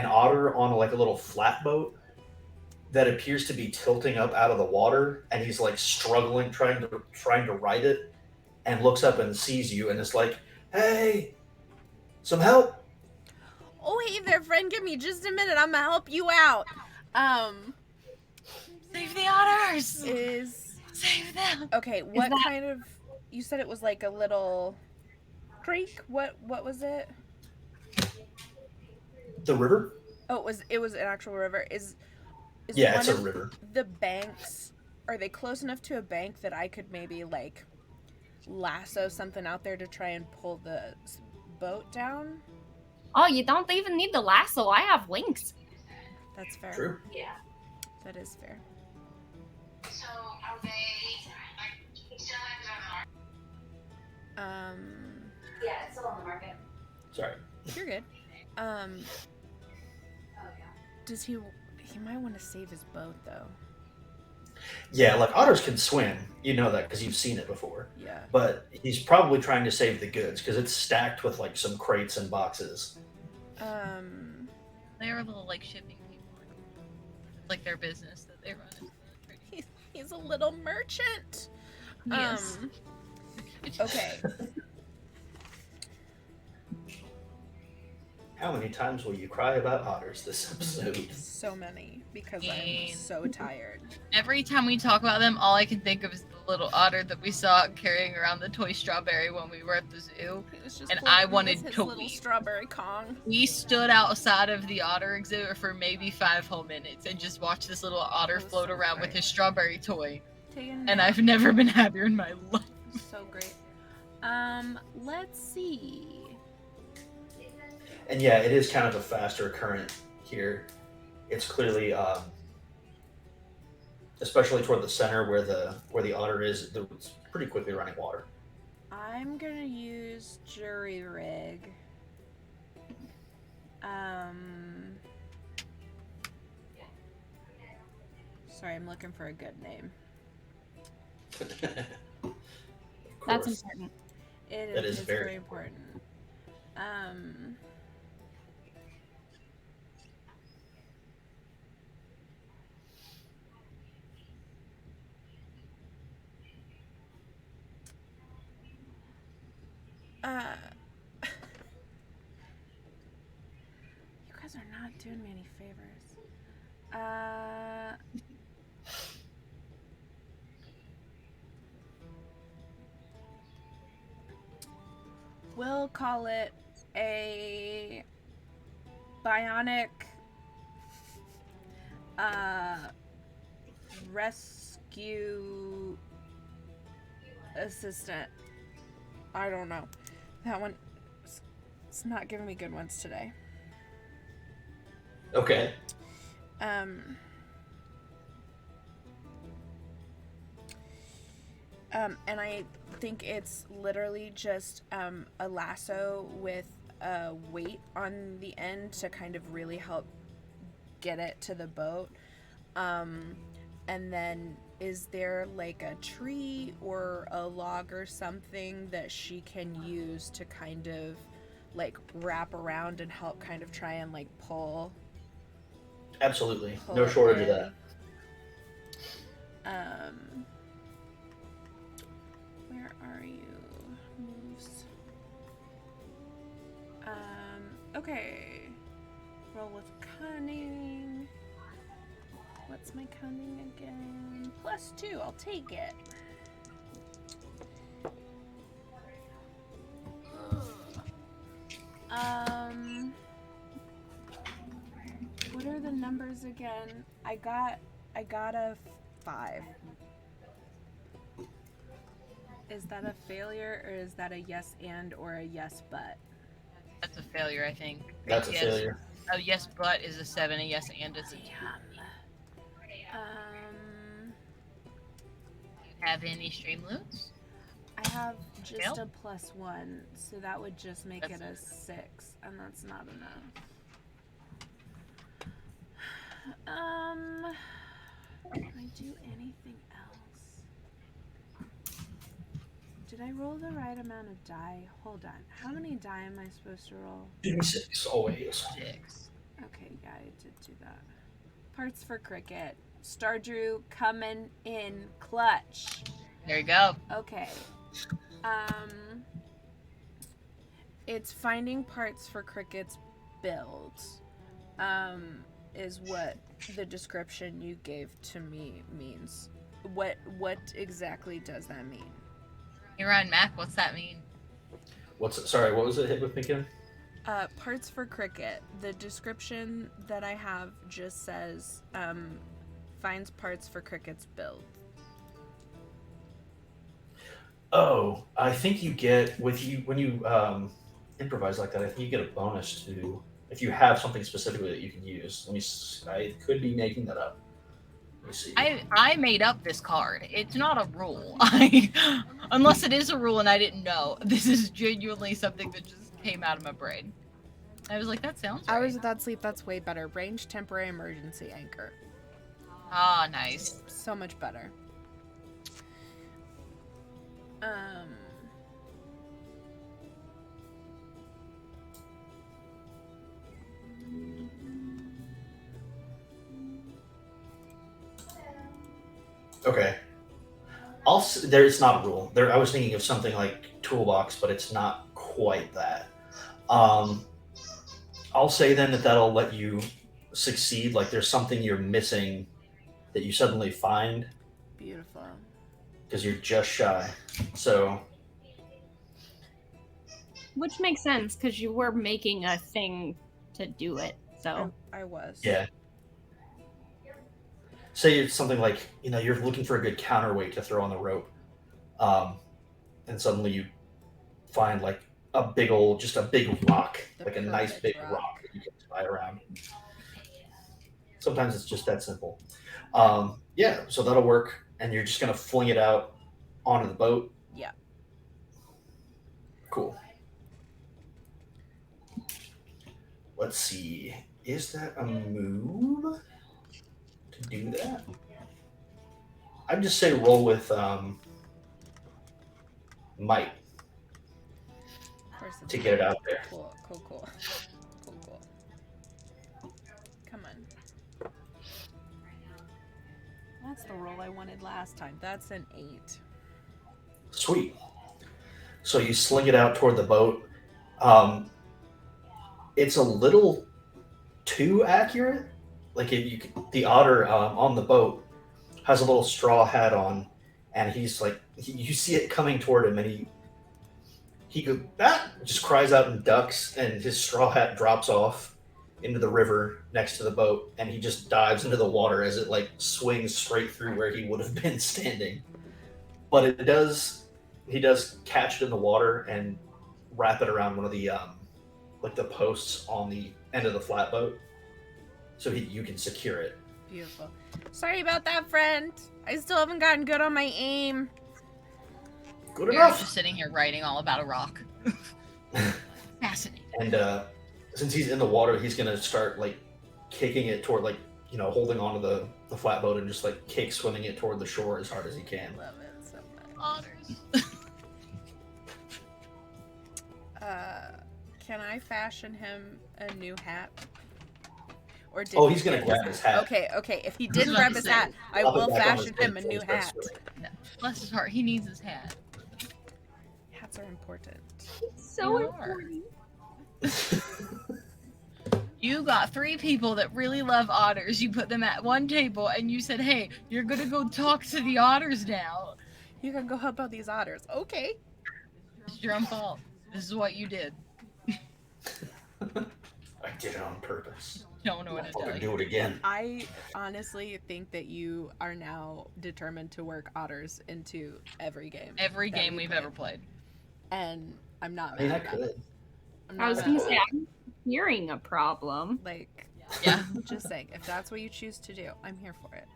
otter on like a little flatboat that appears to be tilting up out of the water, and he's like struggling, trying to right it, and looks up and sees you, and is like, "Hey, some help!" Oh, hey there, friend. Give me just a minute. I'm gonna help you out. Save the otters! Is Save them! okay. What that- kind of? You said it was like a little. creek? What was it? The river? Oh, it was an actual river. Is Yeah, one it's a of river. the banks, are they close enough to a bank that I could maybe like lasso something out there to try and pull the boat down? Oh, you don't even need the lasso. I have wings. That's fair. True. Yeah. That is fair. So are they still Yeah, it's still on the market. Sorry. You're good. Oh, yeah. Does he might want to save his boat though. Yeah, like otters can swim. You know that because you've seen it before. Yeah. But he's probably trying to save the goods because it's stacked with like some crates and boxes. They're a little like shipping people. It's like their business that they run. He's a little merchant. Yes. Okay. How many times will you cry about otters this episode? So many because I'm so tired. Every time we talk about them, all I can think of is the little otter that we saw carrying around the toy strawberry when we were at the zoo. He was just And floating I with wanted his to little weep. strawberry Kong. We stood outside of the otter exhibit for maybe 5 whole minutes and just watched this little otter It was float so around with great. his strawberry toy. Taking And I've never been happier in my life. so great. Let's see. And yeah, it is kind of a faster current here. It's clearly, especially toward the center where the otter is, it's pretty quickly running water. I'm gonna use jury rig. Sorry, I'm looking for a good name. Of That's course. important. That is It's very very important. You guys are not doing me any favors. We'll call it a bionic rescue assistant. I don't know. That one, it's not giving me good ones today. Okay. And I think it's literally just a lasso with a weight on the end to kind of really help get it to the boat. And then is there like a tree or a log or something that she can use to kind of like wrap around and help kind of try and like pull Absolutely. No shortage of that. Where are you? Moves. Okay. Roll with cunning. What's my cunning again? +2. I'll take it. What are the numbers again? I got a 5. Is that a failure or is that a yes and or a yes but? That's a failure, I think. That's a Yes. failure. A yes but is a 7, a yes and is a 2. Have any stream loots? I have just Fail? a +1, so that would just make That's it a 6, and that's not enough. Can I do anything else? Did I roll the right amount of die? Hold on. How many die am I supposed to roll? 6 always. 6. Okay, yeah, I did do that. Parts for cricket. Star Drew coming in clutch. There you go. Okay. It's finding parts for cricket's build. Is what the description you gave to me means. What exactly does that mean? Hey, Ryan Mac, what's that mean? Sorry, what was it? Hit with me again? Parts for cricket. The description that I have just says finds parts for cricket's build. Oh, I think you get when you improvise like that. I think you get a bonus to if you have something specifically that you can use. I could be making that up. Let me see. I made up this card. It's not a rule. Unless it is a rule and I didn't know. This is genuinely something that just came out of my brain. I was like, that sounds right. Hours without sleep, that's way better. Range, temporary, emergency anchor. Ah, nice. So much better. Okay. It's not a rule. I was thinking of something like toolbox, but it's not quite that. I'll say then that'll let you succeed. Like there's something you're missing that you suddenly find. Beautiful. Because you're just shy. So. Which makes sense because you were making a thing to do it. So I was. Yeah. Say it's something like, you're looking for a good counterweight to throw on the rope. And suddenly you find like a big rock, like a nice big rock that you can tie around. Sometimes it's just that simple. Yeah, so that'll work. And you're just going to fling it out onto the boat. Yeah. Cool. Let's see. Is that a move to do that? I'd just say roll with might to get it out there. Cool. Come on. That's the roll I wanted last time. That's an 8. Sweet. So you sling it out toward the boat. It's a little too accurate. Like the otter on the boat has a little straw hat on, and he's like, you see it coming toward him, and he just cries out and ducks, and his straw hat drops off into the river next to the boat, and he just dives into the water as it like swings straight through where he would have been standing. But he does catch it in the water and wrap it around one of the like the posts on the end of the flatboat, so you can secure it. Beautiful. Sorry about that, friend. I still haven't gotten good on my aim. Good We're enough. just sitting here writing all about a rock. Fascinating. And since he's in the water, he's gonna start like kicking it toward holding onto the flatboat and just like kick swimming it toward the shore as hard as he can. Love it so much. Otters. Can I fashion him a new hat? Or did He's gonna grab his hat. Okay. If he did grab his hat, I will fashion him a new hat. No, bless his heart, he needs his hat. Hats are important. so You are. important. You got 3 people that really love otters. You put them at one table and you said, hey, you're gonna go talk to the otters now. You can go help out these otters. Okay. It's your own fault. This is what you did. I did it on purpose. Don't know what to I'll tell you. do it again. I honestly think that you are now determined to work otters into every game. Every that game we we've play. ever played. And I'm not I mean, I mad about could. it. I'm I not was mad gonna about say, it. I'm hearing a problem. Like, Yeah. just saying, if that's what you choose to do, I'm here for it.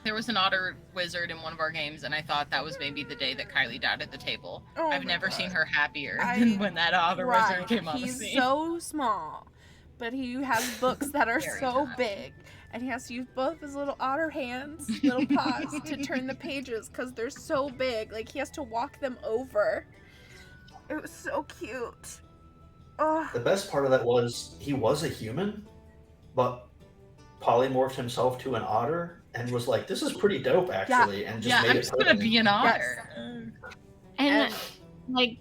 There was an otter wizard in one of our games, and I thought that was maybe the day that Kylie died at the table. Oh I've my never God. seen her happier I than when that otter wizard Right. came on the He's scene. so small, but he has books that are Very so tiny. big, and he has to use both his little otter hands, little paws, to turn the pages because they're so big. Like he has to walk them over. It was so cute. Oh, The best part of that was he was a human, but polymorphed himself to an otter and was like, "This is pretty dope, actually," and just Yeah, made I'm it just gonna permanent. be an otter. And like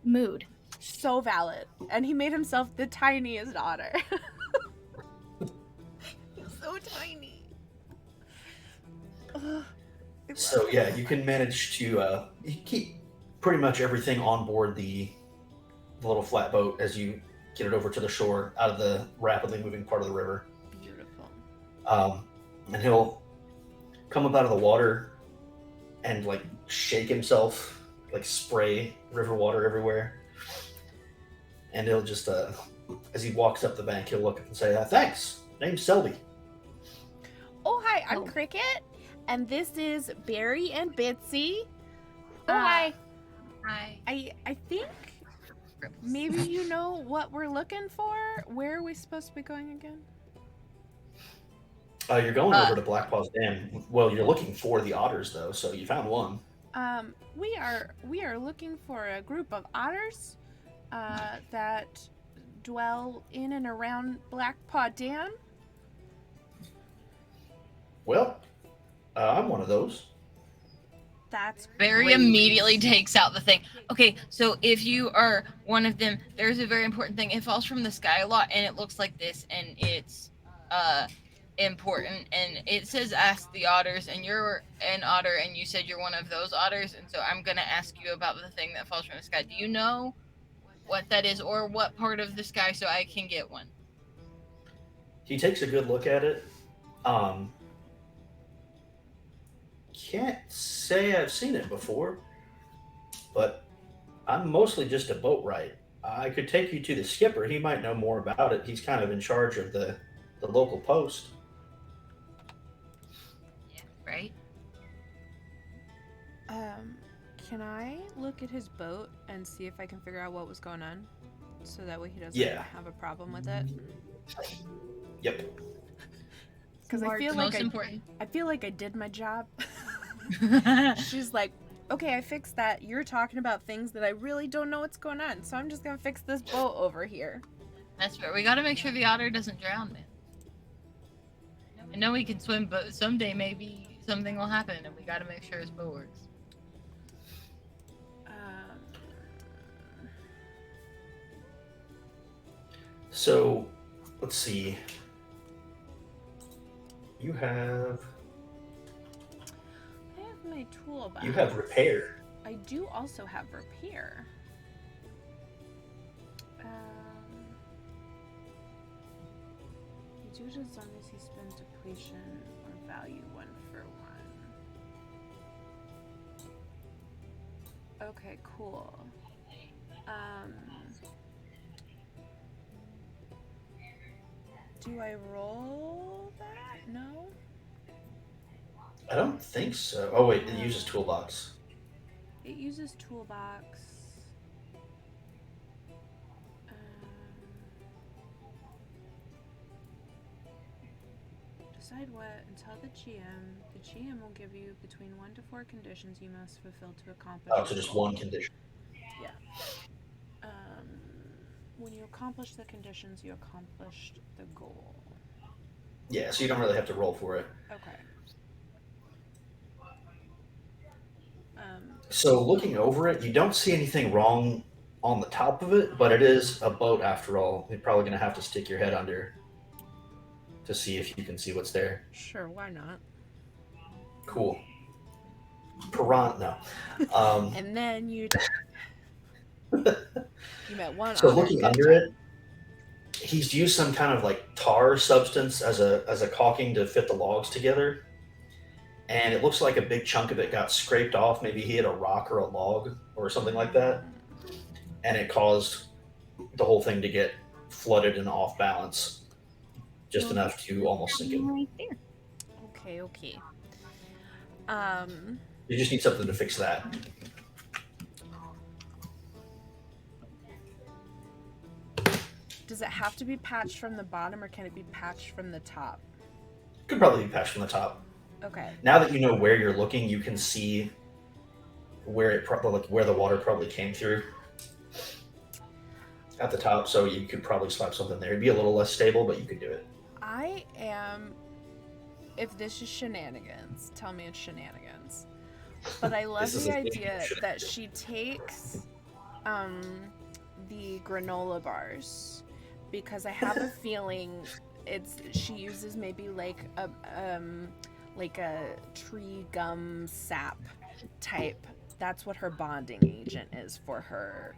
mood. so valid. And he made himself the tiniest otter. He's so tiny. Ugh, So yeah, you can manage to you keep pretty much everything on board the little flat boat as you get it over to the shore out of the rapidly moving part of the river. Beautiful. And he'll come up out of the water and like shake himself, like spray river water everywhere. And he'll just, as he walks up the bank, he'll look up and say, "Thanks. Name's Selby." Oh, hi, I'm Oh. Cricket, and this is Barry and Bitsy. Hi. Hi. I think maybe you know what we're looking for. Where are we supposed to be going again? You're going over to Blackpaw's Dam. Well, you're looking for the otters, though, so you found one. We are looking for a group of otters that dwell in and around Blackpaw Dam. Well, I'm one of those. That's Barry great. immediately takes out the thing. Okay, so if you are one of them, there's a very important thing. It falls from the sky a lot, and it looks like this, and it's important. And it says ask the otters, and you're an otter, and you said you're one of those otters, and so I'm going to ask you about the thing that falls from the sky. Do you know what that is, or what part of the sky, so I can get one? He takes a good look at it. Can't say I've seen it before, but I'm mostly just a boatwright. I could take you to the skipper. He might know more about it. He's kind of in charge of the local post. Yeah, right? Can I look at his boat and see if I can figure out what was going on? So that way he doesn't Yeah. have a problem with it? Yep. Because I Smart. feel Most like important. I feel like I did my job. She's like, okay, I fixed that. You're talking about things that I really don't know what's going on, so I'm just gonna fix this boat over here. That's fair. We got to make sure the otter doesn't drown, man. I know he can swim, but someday maybe something will happen, and we got to make sure his boat works. So, let's see. You have I have my toolbox. you have repair. I do also have repair. You do it as long as he spends depletion or value 1 for 1. Okay, cool. Do I roll that? No? I don't think so. Oh wait, it uses toolbox. It uses toolbox. Decide what and tell the GM. The GM will give you between 1 to 4 conditions you must fulfill to accomplish. Oh, so just one condition. Yeah. When you accomplish the conditions, you accomplished the goal. Yeah, so you don't really have to roll for it. Okay. So looking over it, you don't see anything wrong on the top of it, but it is a boat after all. You're probably going to have to stick your head under to see if you can see what's there. Sure, why not? Cool. Piranha. And then you met one. So otter. looking Good under job. it, he's used some kind of like tar substance as a caulking to fit the logs together. And it looks like a big chunk of it got scraped off. Maybe he hit a rock or a log or something like that. And it caused the whole thing to get flooded and off balance. Just enough to almost sink him. Right there. Okay. You just need something to fix that. Does it have to be patched from the bottom, or can it be patched from the top? Could probably be patched from the top. Okay. Now that you know where you're looking, you can see where it where the water probably came through at the top. So you could probably slap something there. It'd be a little less stable, but you could do it. I am. If this is shenanigans, tell me it's shenanigans. But I love This is the a thing idea of that she takes the granola bars, because I have a feeling she uses maybe like a tree gum sap type. That's what her bonding agent is for her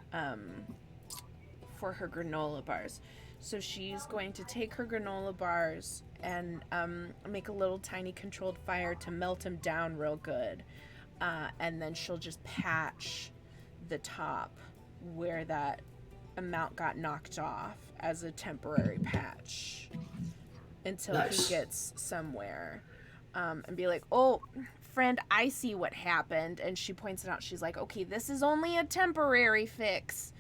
for her granola bars. So she's going to take her granola bars and make a little tiny controlled fire to melt them down real good. And then she'll just patch the top where that amount got knocked off as a temporary patch until Nice. he gets somewhere. And be like, oh, friend, I see what happened. And she points it out. She's like, okay, this is only a temporary fix.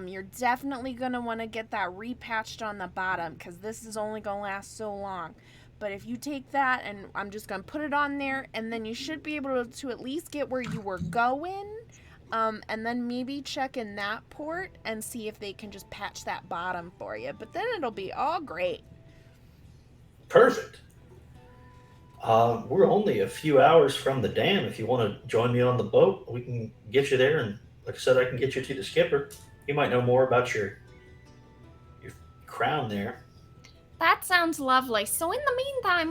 You're definitely going to want to get that repatched on the bottom because this is only going to last so long. But if you take that and I'm just going to put it on there, and then you should be able to at least get where you were going. And then maybe check in that port and see if they can just patch that bottom for you. But then it'll be all great. Perfect. We're only a few hours from the dam. If you want to join me on the boat, we can get you there. And like I said, I can get you to the skipper. You might know more about your crown there. That sounds lovely. So in the meantime,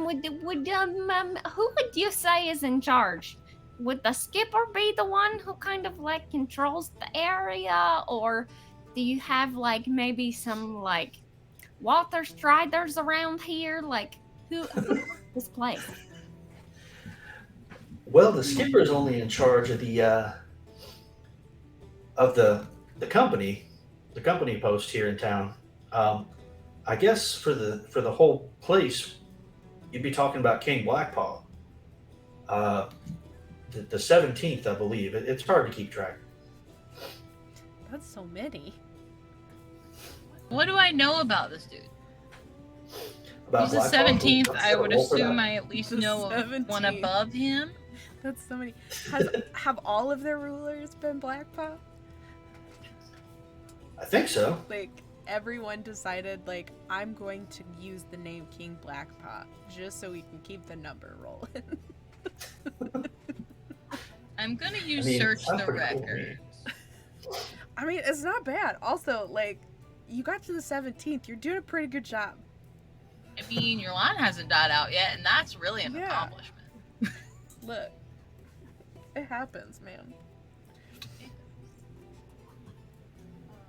who would you say is in charge? Would the skipper be the one who kind of like controls the area, or do you have like maybe some like water striders around here? Like who runs this place? Well, the skipper is only in charge of the company post here in town. I guess for the whole place, you'd be talking about King Blackpaw. Uh, the 17th, I believe. It's hard to keep track. That's so many. What do I know about this dude? About He's the Blackpaw? 17th. Let's I set a would roll for assume that. I at least The know of one 17th. above him. That's so many. Have all of their rulers been Blackpaw? I think so. Like, everyone decided, like, I'm going to use the name King Blackpaw just so we can keep the number rolling. I'm gonna I use mean, search sounds the pretty cool to me. record. I mean, it's not bad. Also, like, you got to the 17th. You're doing a pretty good job. I mean, your line hasn't died out yet, and that's really an Yeah. accomplishment. Look, it happens, man.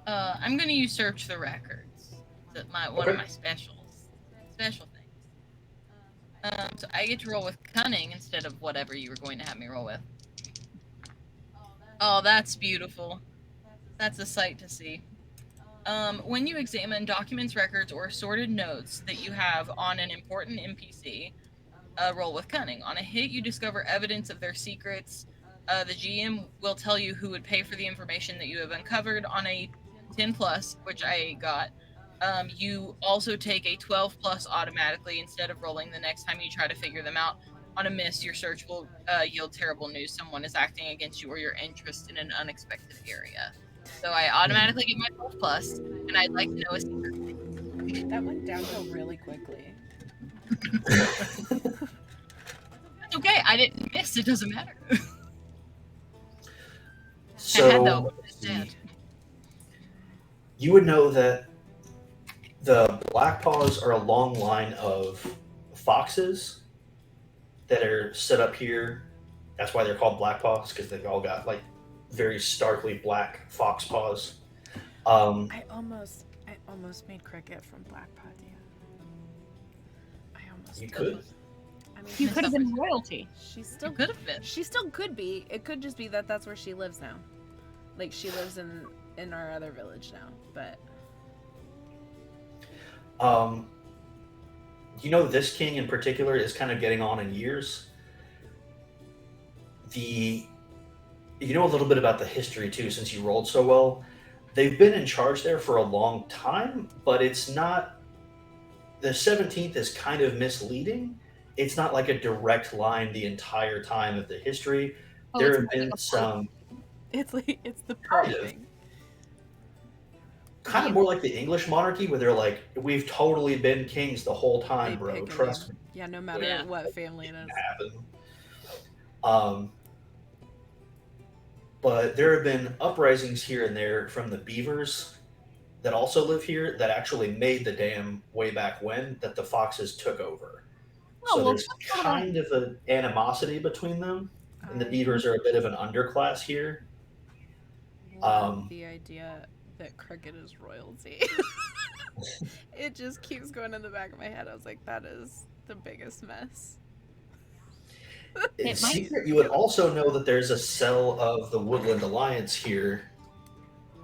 I'm gonna use search the records. That's one of Okay. my special things. So I get to roll with cunning instead of whatever you were going to have me roll with. Oh, that's beautiful. That's a sight to see. When you examine documents, records, or assorted notes that you have on an important NPC, roll with cunning. On a hit, you discover evidence of their secrets. The GM will tell you who would pay for the information that you have uncovered. On a 10 plus, which I got, you also take a 12 plus automatically instead of rolling the next time you try to figure them out. On a miss, your search will yield terrible news. Someone is acting against you or your interest in an unexpected area. So I automatically get my 12 plus, and I'd like to know a secret. That went downhill really quickly. That's okay. I didn't miss. It doesn't matter. I had So though. you would know that the Blackpaws are a long line of foxes that are set up here. That's why they're called Blackpaws, because they've all got like very starkly black fox paws. I almost made Cricket from Blackpaw, Dan. I almost You did. could. I mean, You could have been royalty. she's You still could have been. She still could be. It could just be that that's where she lives now. Like, she lives in our other village now. But You know, this king in particular is kind of getting on in years. You know a little bit about the history too, since you rolled so well. They've been in charge there for a long time, but it's not. The 17th is kind of misleading. It's not like a direct line the entire time of the history. Oh, There it's have like been a some it's the Kind Pope of. thing. kind of more like the English monarchy, where they're like, "We've totally been kings the whole time, They bro. pick a Trust me, Yeah, no matter Yeah. what family it is. it happened." But there have been uprisings here and there from the beavers that also live here that actually made the dam way back when that the foxes took over. Oh, So well, there's that's not kind of an animosity between them, and the I beavers are a bit of an underclass here. love Um, the idea that Cricket is royalty. It just keeps going in the back of my head. I was like, that is the biggest mess. In It might- secret, you would also know that there's a cell of the Woodland Alliance here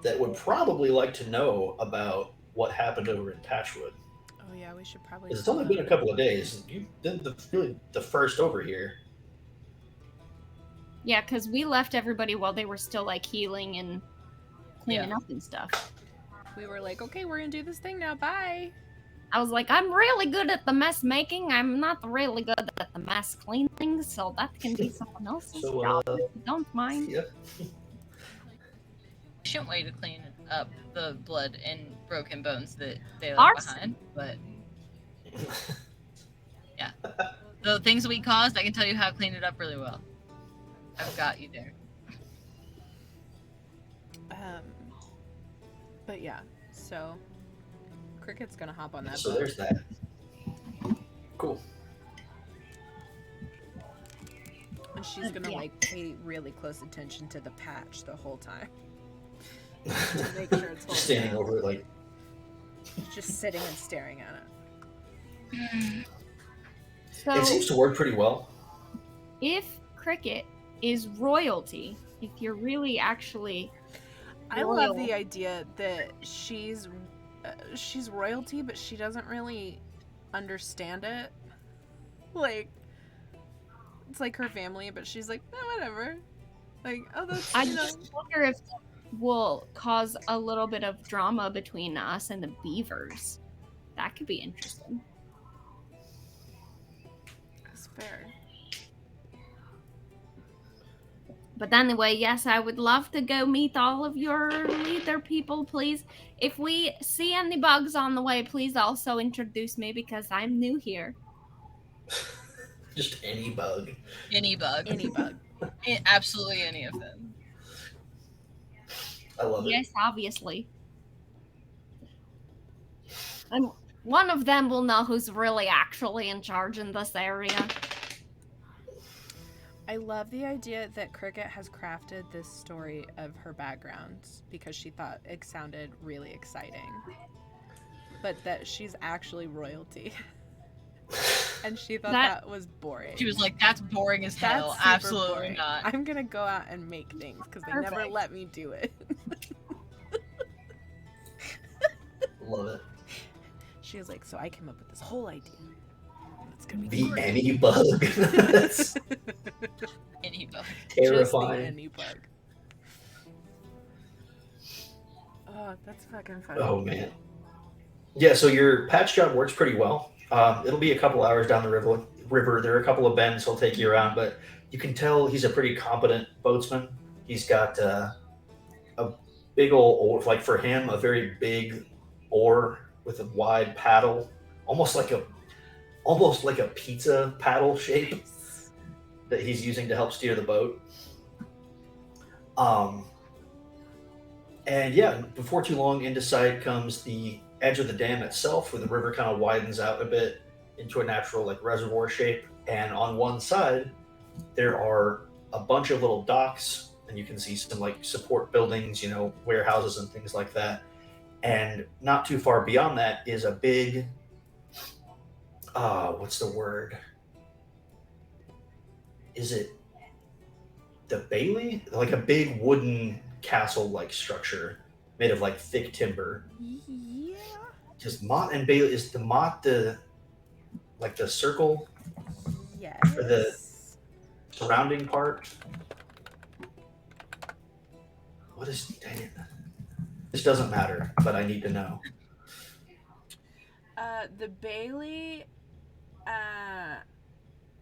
that would probably like to know about what happened over in Patchwood. Oh yeah, we should probably. Because it's tell only them. been a couple of days. You've been really the first over here. Yeah, because we left everybody while they were still like healing and cleaning up and stuff. We were like, okay, we're gonna do this thing now. Bye. I was like, I'm really good at the mess making. I'm not really good at the mess cleaning, so that can be someone else's So, job. If you don't mind. Yeah. Efficient way to clean up the blood and broken bones that they left Ours- behind, but yeah, the things we caused, I can tell you how to clean it up really well. I've got you there. But yeah, so Cricket's gonna hop on that. So boat. there's that. Cool. And she's gonna Yeah. like pay really close attention to the patch the whole time. To make sure it's Just standing holding over it like, up. Just sitting and staring at it. So it seems to work pretty well. if Cricket is royalty, if you're really actually I royal, love the idea that she's royalty, but she doesn't really understand it. Like, it's like her family, but she's like, whatever. Like, oh, that's, I you know. just wonder if that will cause a little bit of drama between us and the beavers. That could be interesting. That's fair. But anyway, yes, I would love to go meet all of your leader people, please. If we see any bugs on the way, please also introduce me because I'm new here. Just any bug. Any bug. Any bug. Absolutely any of them. I love it. Yes, obviously. And one of them will know who's really actually in charge in this area. I love the idea that Cricket has crafted this story of her background because she thought it sounded really exciting. But that she's actually royalty. And she thought that was boring. She was like, that's boring as That's hell. super Absolutely boring. not. I'm gonna go out and make things because they never Perfect. let me do it. Love it. She was like, so I came up with this whole idea. It's gonna be The great. any bug. That's Any bug. Just the terrifying. any bug. Oh, that's fucking fun. Oh man. Yeah, so your patch job works pretty well. It'll be a couple hours down the river. There are a couple of bends he'll take you around, but you can tell he's a pretty competent boatsman. He's got a big old, like for him, a very big oar with a wide paddle, almost like a pizza paddle shape that he's using to help steer the boat. And yeah, before too long, into sight comes the edge of the dam itself, where the river kind of widens out a bit into a natural like reservoir shape. And on one side, there are a bunch of little docks, and you can see some like support buildings, warehouses and things like that. And not too far beyond that is a big, what's the word? Is it the Bailey? Like a big wooden castle-like structure made of like thick timber. Yeah. Just Mott and Bailey. Is the Mott the circle Yes. for the surrounding part? What is? Dang it. This doesn't matter, but I need to know. The Bailey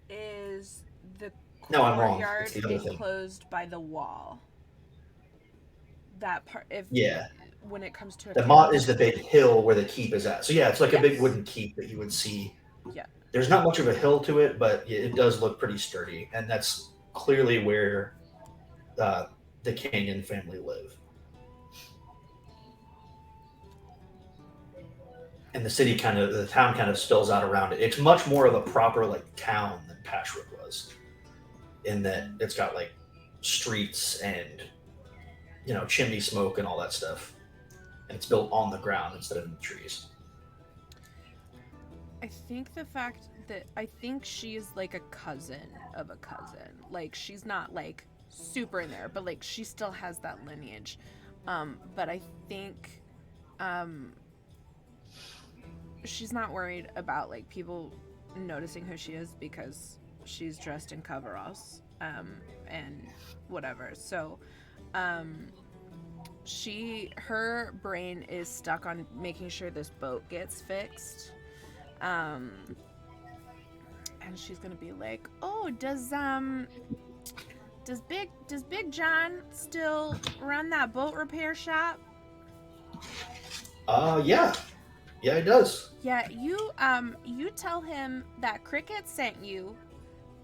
is the No, I'm wrong. courtyard It's the other thing. enclosed by the wall. That part, Yeah, when it comes to the Mott is the big hill where the keep is at. So yeah, it's like a big Yes. wooden keep that you would see. Yeah. There's not much of a hill to it, but it does look pretty sturdy, and that's clearly where the king and family live. And the town kind of spills out around it. It's much more of a proper like town than Patchwood was, in that it's got like streets and chimney smoke and all that stuff. and it's built on the ground instead of in the trees. I think the fact that I think she's like a cousin of a cousin. Like she's not like super in there, but like she still has that lineage. But I think she's not worried about like people noticing who she is because she's dressed in coveralls and whatever. So her brain is stuck on making sure this boat gets fixed. And she's gonna be like, "Oh, does Big John still run that boat repair shop?" Yeah, it does. Yeah, you tell him that Cricket sent you,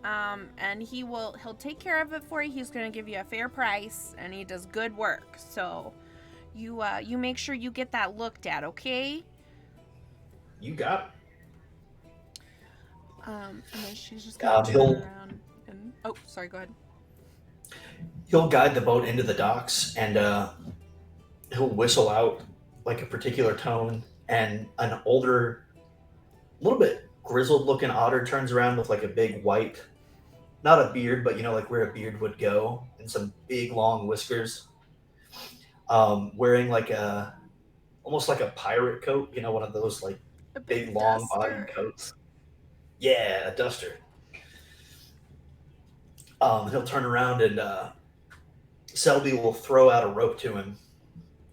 and he'll take care of it for you. He's gonna give you a fair price, and he does good work. So, you make sure you get that looked at, okay? You got it. And then she's just gonna turn around and sorry, go ahead. He'll guide the boat into the docks, and he'll whistle out like a particular tone, and an older, little bit grizzled-looking otter turns around with like a big white, not a beard, but like where a beard would go, and some big long whiskers, wearing like almost like a pirate coat, one of those like A big long body coats. Yeah, a duster. He'll turn around and Selby will throw out a rope to him,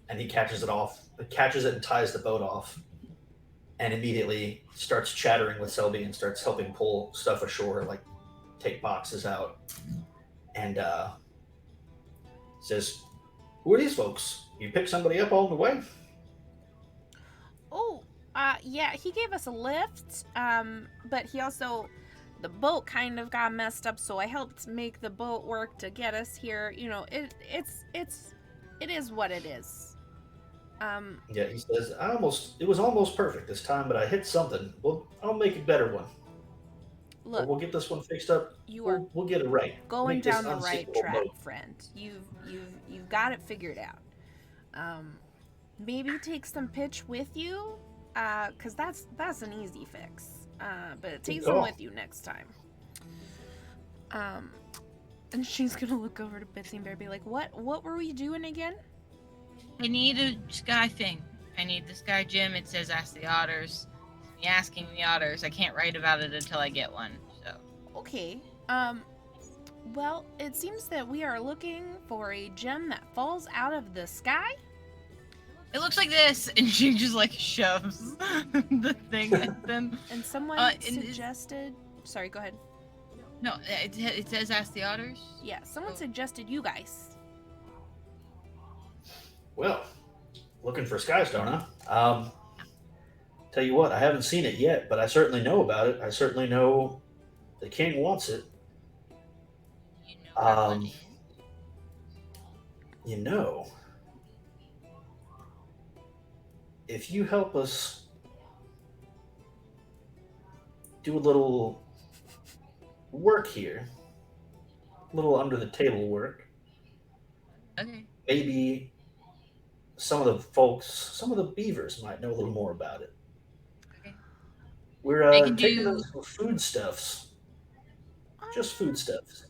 and he catches it and ties the boat off, and immediately starts chattering with Selby and starts helping pull stuff ashore, like take boxes out, and says, "Who are these folks? You pick somebody up on the way?" Oh, yeah, he gave us a lift, but the boat kind of got messed up, so I helped make the boat work to get us here. It is what it is. Yeah, he says, it was almost perfect this time, but I hit something. Well, I'll make a better one. Look, we'll get this one fixed up. We'll get it right. Going down the right track, friend. You've got it figured out. Maybe take some pitch with you, cause that's an easy fix. But take some with you next time. And she's gonna look over to Bitsy and Bear, be like, "What were we doing again?" I need a sky thing. I need the sky gym. It says ask the otters. Me asking the otters. I can't write about it until I get one. So. Okay. Well, it seems that we are looking for a gem that falls out of the sky. It looks like this, and she just like shoves the thing at them. And someone suggested. Sorry, go ahead. No, it says ask the otters. Yeah, someone suggested you guys. Well, looking for Skystone, huh? Tell you what, I haven't seen it yet, but I certainly know about it. I certainly know the king wants it. You know what it is? If you help us do a little work here, a little under the table work, Okay. maybe some of the beavers might know a little more about it. Okay. We're taking them some foodstuffs. Just foodstuffs.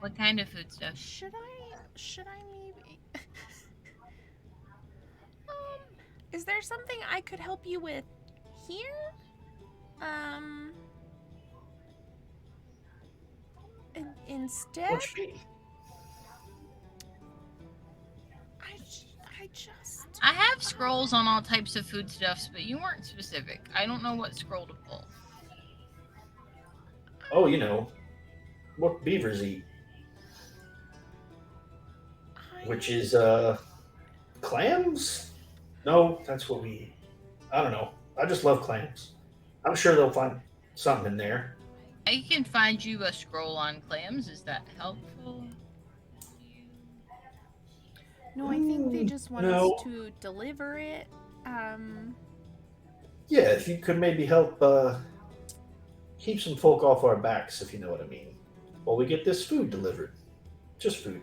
What kind of foodstuff? Should I maybe? Is there something I could help you with here? Instead, What's fee? I have scrolls on all types of foodstuffs, but you weren't specific. I don't know what scroll to pull. Oh, what beavers eat, which is clams. No, that's what we eat. I don't know. I just love clams. I'm sure they'll find something in there. I can find you a scroll on clams. Is that helpful? No, I think they just want us to deliver it. Yeah, if you could maybe help keep some folk off our backs, if you know what I mean, while we get this food delivered. Just food.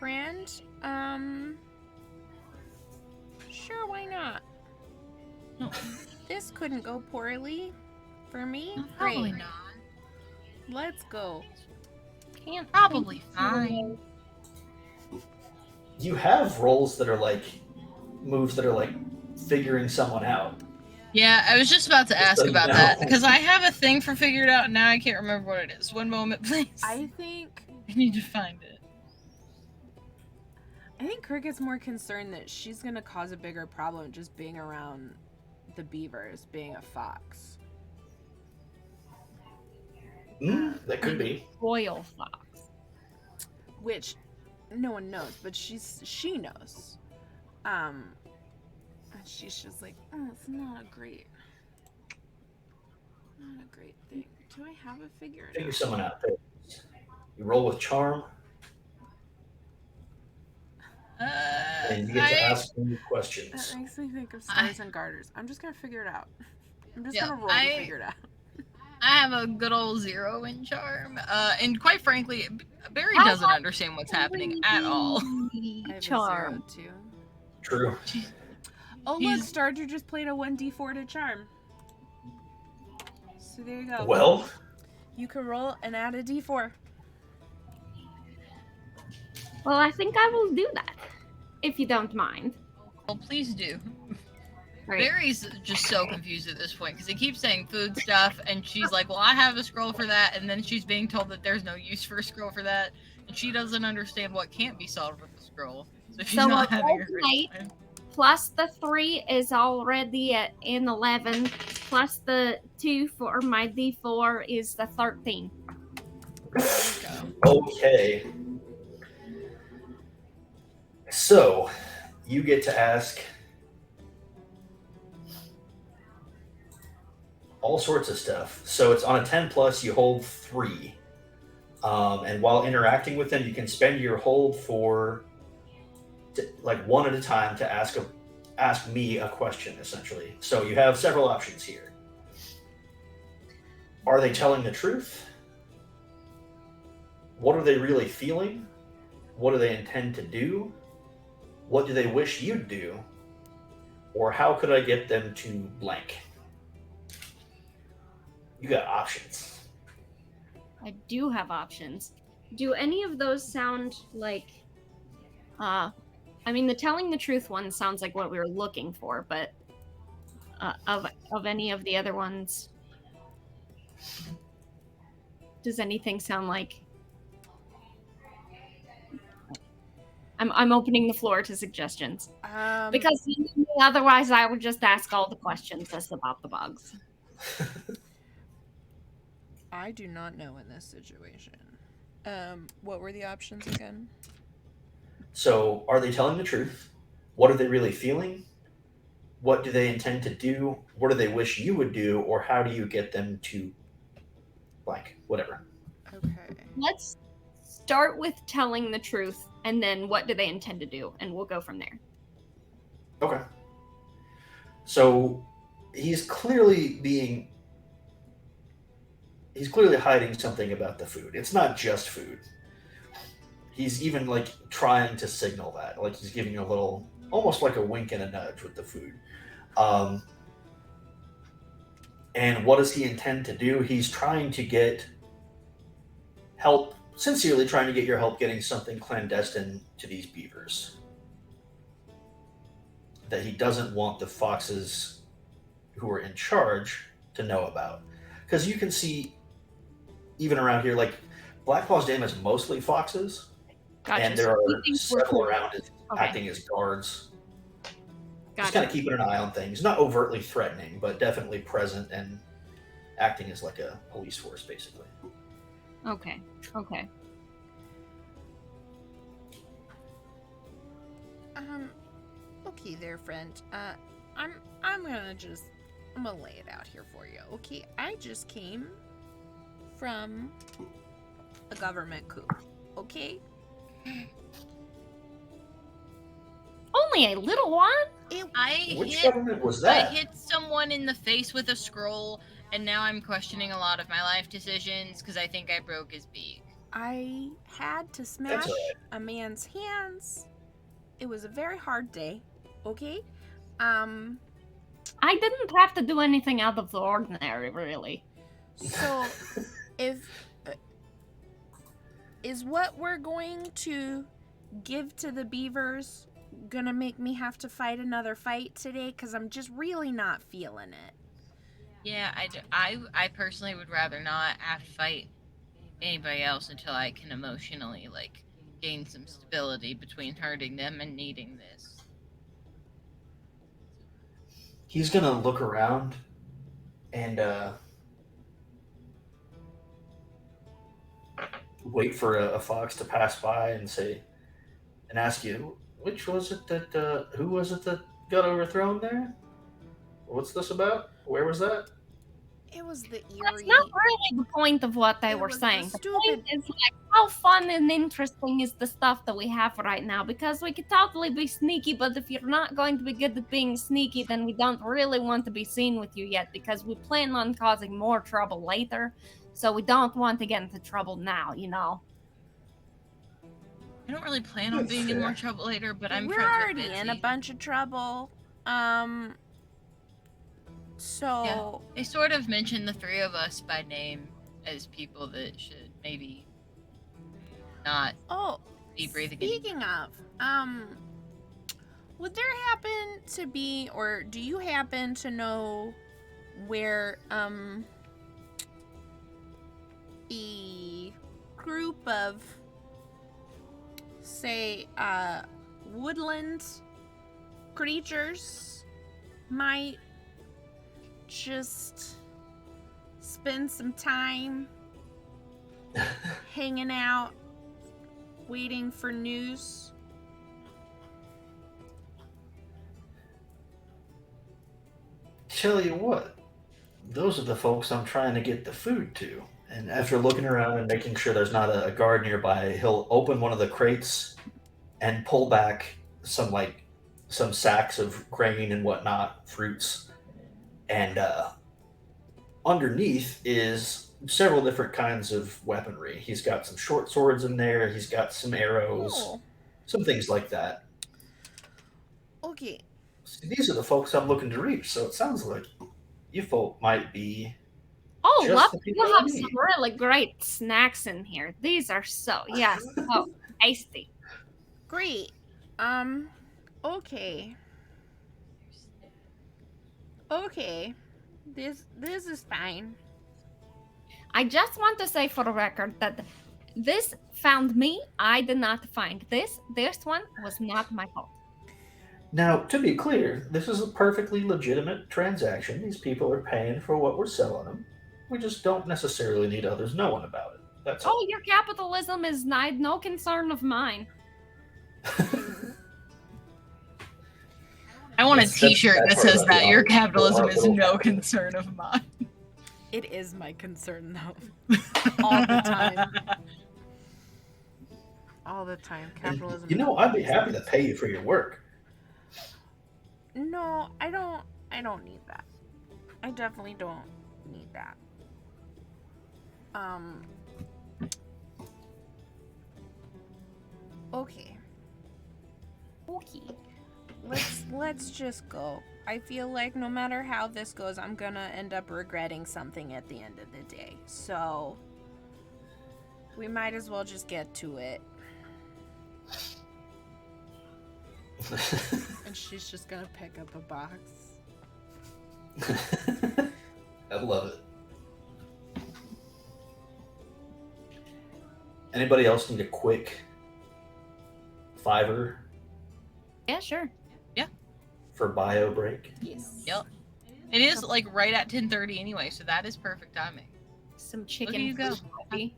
friend. Sure, why not? No, This couldn't go poorly for me. probably Great. not. Let's go. Can't Probably think fine. You have roles that are like moves that are like figuring someone out. Yeah, I was just about to Just ask so you about know. that because I have a thing for figured out and now I can't remember what it is. One moment, please. I think need to find it. Cricket's more concerned that she's gonna cause a bigger problem just being around the beavers, being a fox. That could be. Royal fox. Which no one knows, but she knows. And she's just like, oh, it's not a great thing. Do I have a figure? Figure someone out. You roll with charm, and you get to ask me That questions. makes me think of stars and garters. I'm just gonna figure it out. I'm just Yeah, gonna roll to figure it out. I have a good old 0 in charm, and quite frankly, Barry How doesn't about understand what's happening at all. I have Charm. a 0 too. True. Oh look, He's- Stardew just played a 1d4 to charm. So there you go. Well, You can roll and add a d4. Well, I think I will do that, if you don't mind. Well, please do. Right. Barry's just so confused at this point because he keeps saying food stuff, and she's like, "Well, I have a scroll for that," and then she's being told that there's no use for a scroll for that, and she doesn't understand what can't be solved with the scroll. So she's So not I'll having a roll great tonight. time. Plus the 3 is already at in 11. Plus the 2 for my D4 is the 13. okay. So, you get to ask all sorts of stuff. So it's on a 10 plus, you hold 3. And while interacting with them, you can spend your hold for like one at a time to ask me a question, essentially. So you have several options here. Are they telling the truth? What are they really feeling? What do they intend to do? What do they wish you'd do? Or how could I get them to blank? You got options. I do have options. Do any of those sound like I mean the telling the truth one sounds like what we were looking for, but of any of the other ones, does anything sound like I'm opening the floor to suggestions. Because otherwise I would just ask all the questions just about the bugs. I do not know in this situation. What were the options again? So, are they telling the truth? What are they really feeling? What do they intend to do? What do they wish you would do? Or how do you get them to blank? Whatever. Okay. Let's start with telling the truth, and then what do they intend to do, and we'll go from there. Okay. So, he's clearly hiding something about the food. It's not just food. He's even like trying to signal that, like he's giving you a little, almost like a wink and a nudge with the food. And what does he intend to do? He's trying to get help, sincerely trying to get your help getting something clandestine to these beavers that he doesn't want the foxes who are in charge to know about. Because you can see, even around here, like Blackpaw's Dam is mostly foxes, Gotcha. and there So are he thinks we're several cool. around Okay. acting as guards. Just Gotcha. kind of keeping an eye on things, not overtly threatening, but definitely present and acting as like a police force, basically. Okay. Okay. Okay there, friend. I'm gonna lay it out here for you. Okay, I just came from a government coup. Okay? Only a little one? Which government was that? I hit someone in the face with a scroll, and now I'm questioning a lot of my life decisions because I think I broke his beak. I had to That's smash all right. a man's hands. It was a very hard day. Okay? Um, I didn't have to do anything out of the ordinary, really. so if is what we're going to give to the beavers gonna make me have to fight another fight today? Because I'm just really not feeling it. Yeah, I personally would rather not have to fight anybody else until I can emotionally like gain some stability between hurting them and needing this. He's gonna look around and wait for a fox to pass by and say and ask you, which was it that who was it that got overthrown there? What's this about? Where was that? It was the That's eerie. not really the point of what they It were was the saying. The stupid- point is like how fun and interesting is the stuff that we have right now, because we could totally be sneaky, but if you're not going to be good at being sneaky, then we don't really want to be seen with you yet, because we plan on causing more trouble later. So we don't want to get into trouble now, you know. I don't really plan on That's being in more fair. trouble later, but I'm We're friends with already in a Bitsy. bunch of trouble. So They sort of mentioned the three of us by name as people that should maybe not oh, be breathing speaking of, would there happen to be, or do you happen to know where a group of, say, woodland creatures might just spend some time hanging out, waiting for news? Tell you what, those are the folks I'm trying to get the food to. And after looking around and making sure there's not a guard nearby, he'll open one of the crates and pull back some sacks of grain and whatnot, fruits, and underneath is several different kinds of weaponry. He's got some short swords in there. He's got some arrows, Oh, some things like that. okay. See, these are the folks I'm looking to reach. So it sounds like you folk might be Oh, just love, the you people I have need. some really great snacks in here. These are yes, so tasty. Great. Okay. Okay. This is fine. I just want to say for the record that this found me. I did not find this. This one was not my fault. Now, to be clear, this is a perfectly legitimate transaction. These people are paying for what we're selling them. We just don't necessarily need others knowing about it. That's all. Oh, your capitalism is no concern of mine. I want a That's T-shirt the bad that part says about that the your office. capitalism Our is little no capitalism. concern of mine. It is my concern though. All the time. All the time. And, Capitalism. you is know, I'd be always happy to pay you for your work. No, I don't need that. I definitely don't need that. Okay. Okay. Let's just go. I feel like no matter how this goes, I'm gonna end up regretting something at the end of the day. So we might as well just get to it. And she's just gonna pick up a box. I love it. Anybody else need a quick $5 Yeah, sure. for bio break? Yes. Yep. It is like right at 10:30 anyway, so that is perfect timing. Some chicken. you go. coffee.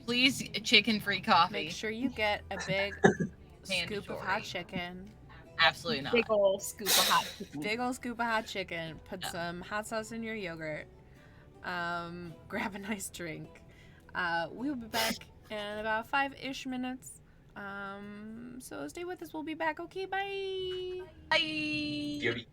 Please, chicken-free coffee. Make sure you get a big scoop of hot Mandatory. chicken. Absolutely not. Big ol' scoop of hot chicken. Big old scoop of hot chicken. Put Yeah. some hot sauce in your yogurt. Grab a nice drink. We'll be back in about 5-ish minutes. So stay with us. We'll be back. Okay, bye. Bye. Beauty.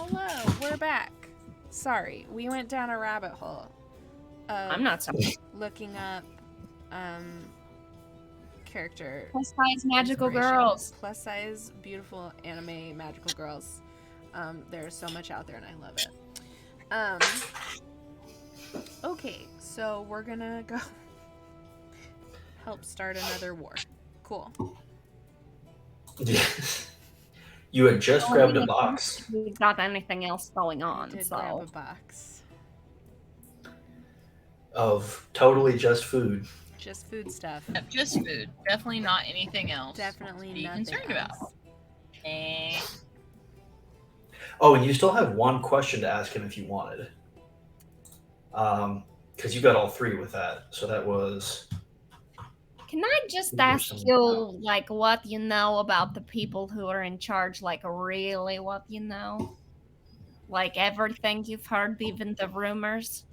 Hello, we're back. Sorry, we went down a rabbit hole. I'm not sorry. Looking up character Plus size magical inspiration. girls. Plus size, beautiful anime magical girls. There's so much out there and I love it. Okay, so we're gonna go help start another war. Cool. You had just grabbed a box. We've got anything else going I on, did so grab a box. Of totally just food. Just food stuff. Yep, just food. Definitely not anything else. Definitely to be nothing concerned else. about. Eh. Oh, and you still have one question to ask him if you wanted. Because you got all three with that. So that was... can I just Ooh, ask some- you, like, what you know about the people who are in charge? Like, really, what you know? Like everything you've heard, even the rumors.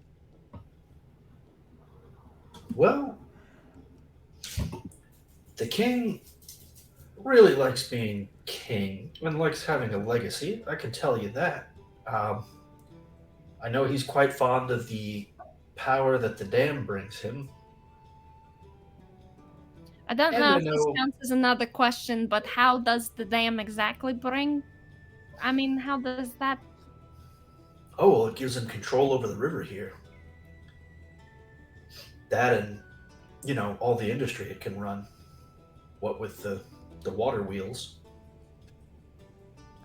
Well, the king really likes being king and likes having a legacy. I can tell you that. I know he's quite fond of the power that the dam brings him. I don't And know I if this know- counts as another question, but how does the dam exactly bring? I mean, how does that? Oh, well, it gives him control over the river here. That and, all the industry it can run. What with the water wheels.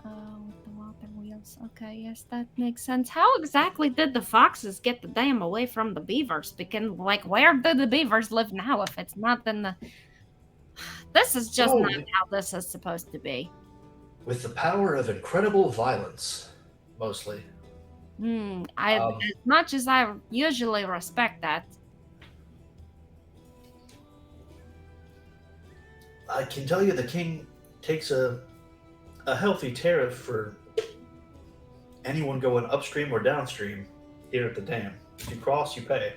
Oh, with the water wheels. Okay, yes, that makes sense. How exactly did the foxes get the dam away from the beavers? Because, like, where do the beavers live now if it's not in the... This is just Oh. not how this is supposed to be. With the power of incredible violence, mostly. As much as I usually respect that. I can tell you the king takes a healthy tariff for anyone going upstream or downstream here at the dam. If you cross, you pay.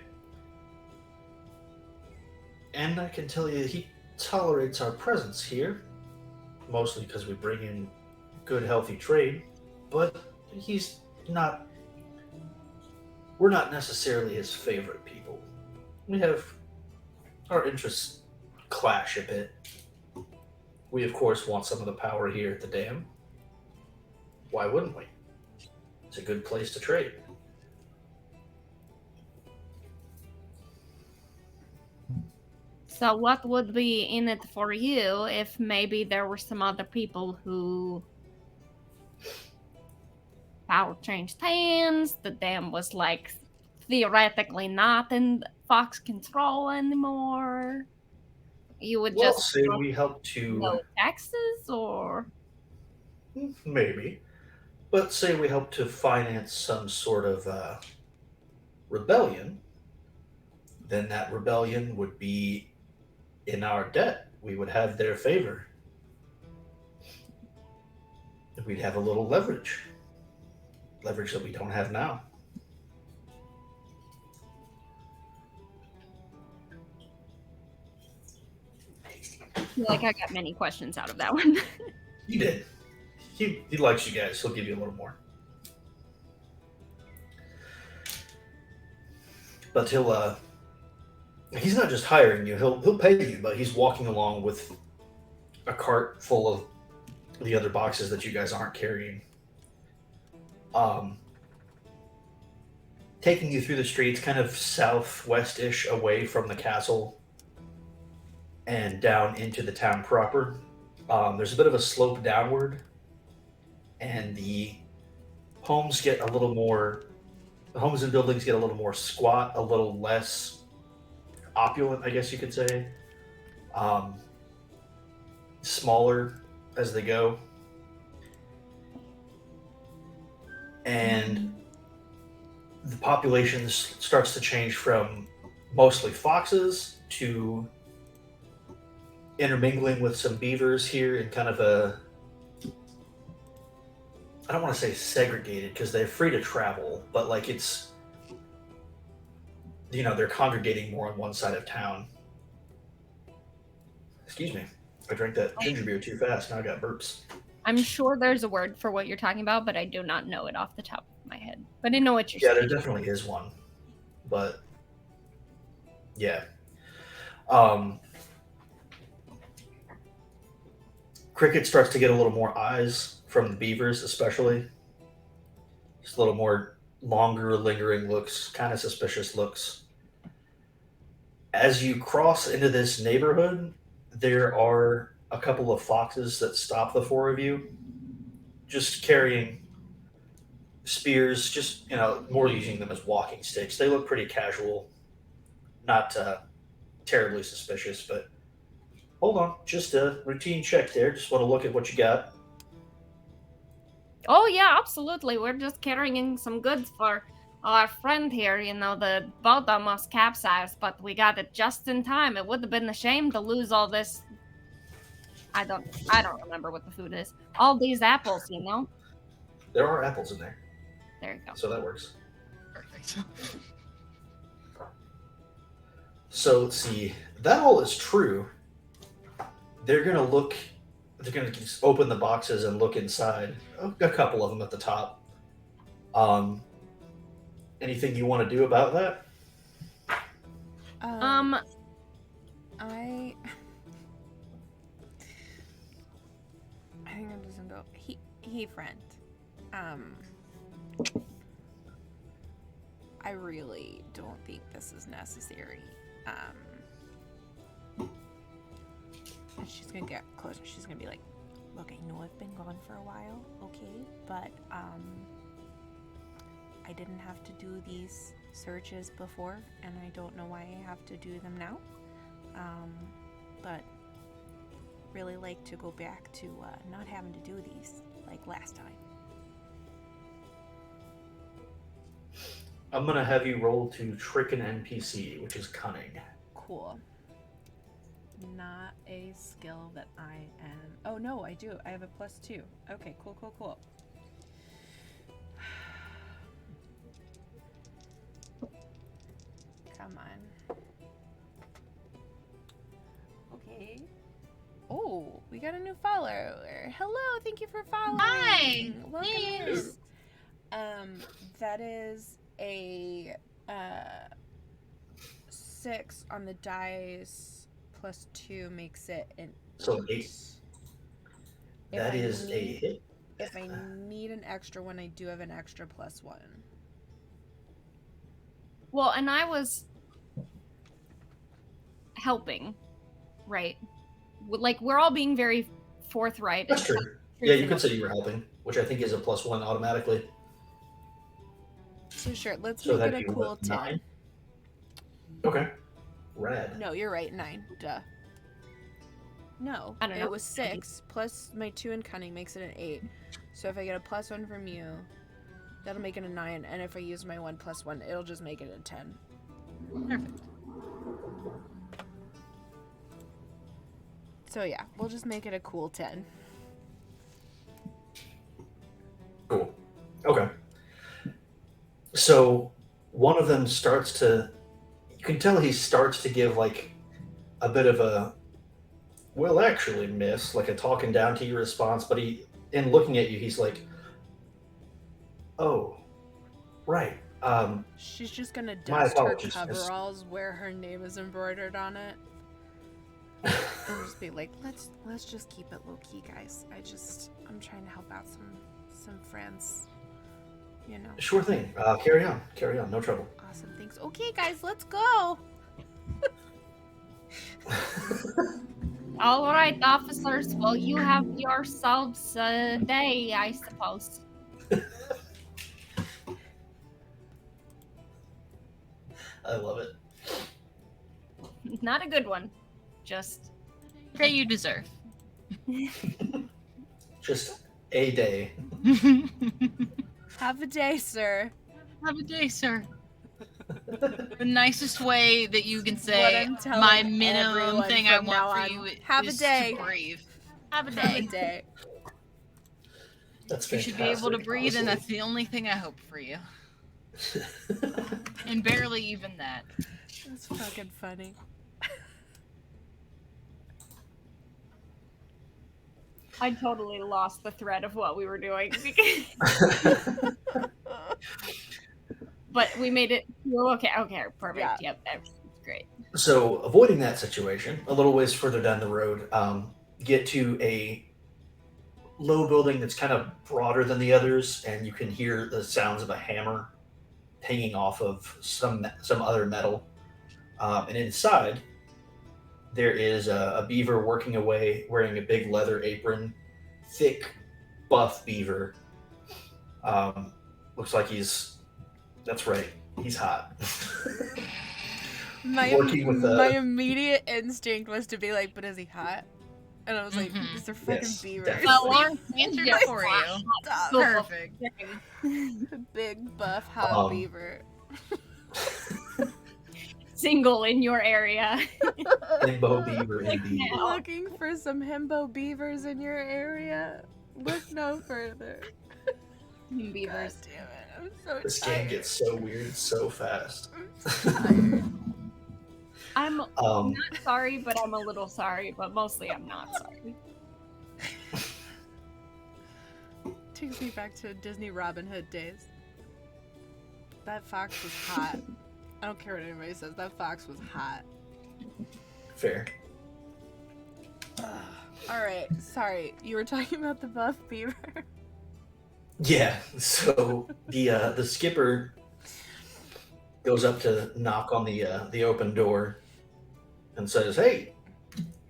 And I can tell you he tolerates our presence here, mostly because we bring in good, healthy trade, but we're not necessarily his favorite people. We have our interests clash a bit. We, of course, want some of the power here at the dam. Why wouldn't we? It's a good place to trade. So what would be in it for you if maybe there were some other people who power changed hands, the dam was like theoretically not in Fox control anymore? You would Well, just say we help to... no taxes, or Maybe. But say we help to finance some sort of rebellion, then that rebellion would be in our debt. We would have their favor. We'd have a little leverage. Leverage that we don't have now. like I got many questions out of that one. He did. He likes you guys. He'll give you a little more. But he's not just hiring you. He'll pay you, but he's walking along with a cart full of the other boxes that you guys aren't carrying. Taking you through the streets, kind of southwest-ish, away from the castle, and down into the town proper. There's a bit of a slope downward, and the homes get a little more. The homes and buildings get a little more squat, a little less opulent, I guess you could say. Smaller as they go. And the population starts to change from mostly foxes to intermingling with some beavers here in kind of a, I don't want to say segregated because they're free to travel, but like it's, they're congregating more on one side of town. Excuse me. I drank that ginger beer too fast. Now I got burps. I'm sure there's a word for what you're talking about, but I do not know it off the top of my head. But I know what you're Yeah, saying. there definitely is one, but yeah. Cricket starts to get a little more eyes from the beavers, especially. Just a little more longer, lingering looks, kind of suspicious looks. As you cross into this neighborhood, there are a couple of foxes that stop the four of you, just carrying spears, just, more using them as walking sticks. They look pretty casual, not terribly suspicious, but hold on, just a routine check there. Just want to look at what you got. Oh yeah, absolutely. We're just carrying some goods for our friend here. The boat almost capsized, but we got it just in time. It would have been a shame to lose all this. I don't remember what the food is. All these apples. There are apples in there, There you go. so that works. Perfect. So let's see. That all is true. They're gonna look. They're gonna just open the boxes and look inside. A couple of them at the top. Anything you want to do about that? I think I'm just gonna go. He friend. I really don't think this is necessary. And she's gonna get closer. She's gonna be like, "Look, I know I've been gone for a while, okay, but I didn't have to do these searches before, and I don't know why I have to do them now. But really like to go back to not having to do these like last time." I'm gonna have you roll to trick an NPC, which is cunning. Cool. Not a skill that I am. Oh no, I do. I have a +2. Okay, cool. Come on. Okay. Oh, we got a new follower. Hello, thank you for following. Hi. Welcome Thanks. in. That is a 6 on the dice +2 makes it an 8. So 8. If That I is a need- hit. If I need an extra one, I do have an extra +1. Well, and I was helping, right? Like, we're all being very forthright. That's true. Yeah, you could say you were helping, which I think is a +1 automatically. So sure, let's So make that'd it a be cool what, 10. 9? Okay. Rad. No, you're right, 9. Duh. No, I don't know. it was 6 plus my 2 in cunning makes it an 8. So if I get a +1 from you, that'll make it a 9. And if I use my 1 +1, it'll just make it a 10. Perfect. So yeah, we'll just make it a cool 10. Cool. Okay. So one of them starts to. You can tell he starts to give like a bit of a. Well, actually, miss, like a talking down to you response, but in looking at you, he's like, "Oh, right. She's just gonna My dust her apologies, miss. coveralls where her name is embroidered on it. And just be like, let's just keep it low key, guys. I'm trying to help out some friends. Sure thing. Carry on. No trouble." Awesome, thanks. Okay, guys, let's go. All right, officers. Well, you have yourselves a day, I suppose. I love it. Not a good one. Just Day you deserve. Just a day. Have a day, sir. Have a day, sir. The nicest way that you can What say I'm telling my minimum everyone thing I from now want on. for you Have a is day. to breathe. Have a Have a day. day. That's You fantastic. should be able to breathe, and honestly. that's the only thing I hope for you. And barely even that. That's fucking funny. I totally lost the thread of what we were doing. But we made it. Okay, perfect. Yeah. Yep, that's great. So, avoiding that situation, a little ways further down the road, get to a low building that's kind of broader than the others, and you can hear the sounds of a hammer hanging off of some other metal. And inside, there is a beaver working away, wearing a big leather apron, thick, buff beaver. Looks like that's right, he's hot. My Working with my immediate instinct was to be like, but is he hot? And I was like, Mhm. because they're fucking Yes, beavers. definitely. Well, Lauren answered just it for you. Stop. Perfect. Big buff hot Um, beaver. Single in your area. Himbo beaver Like indeed. now. Looking for some himbo beavers in your area? Look no further. Beavers. God damn it! I'm so This tired. game gets so weird so fast. I'm so tired. I'm Um, not sorry, but I'm a little sorry, but mostly I'm not sorry. Takes me back to Disney Robin Hood days. That fox was hot. I don't care what anybody says. That fox was hot. fair. All right, sorry. You were talking about the buff beaver. Yeah. So the skipper goes up to knock on the open door and says, "Hey,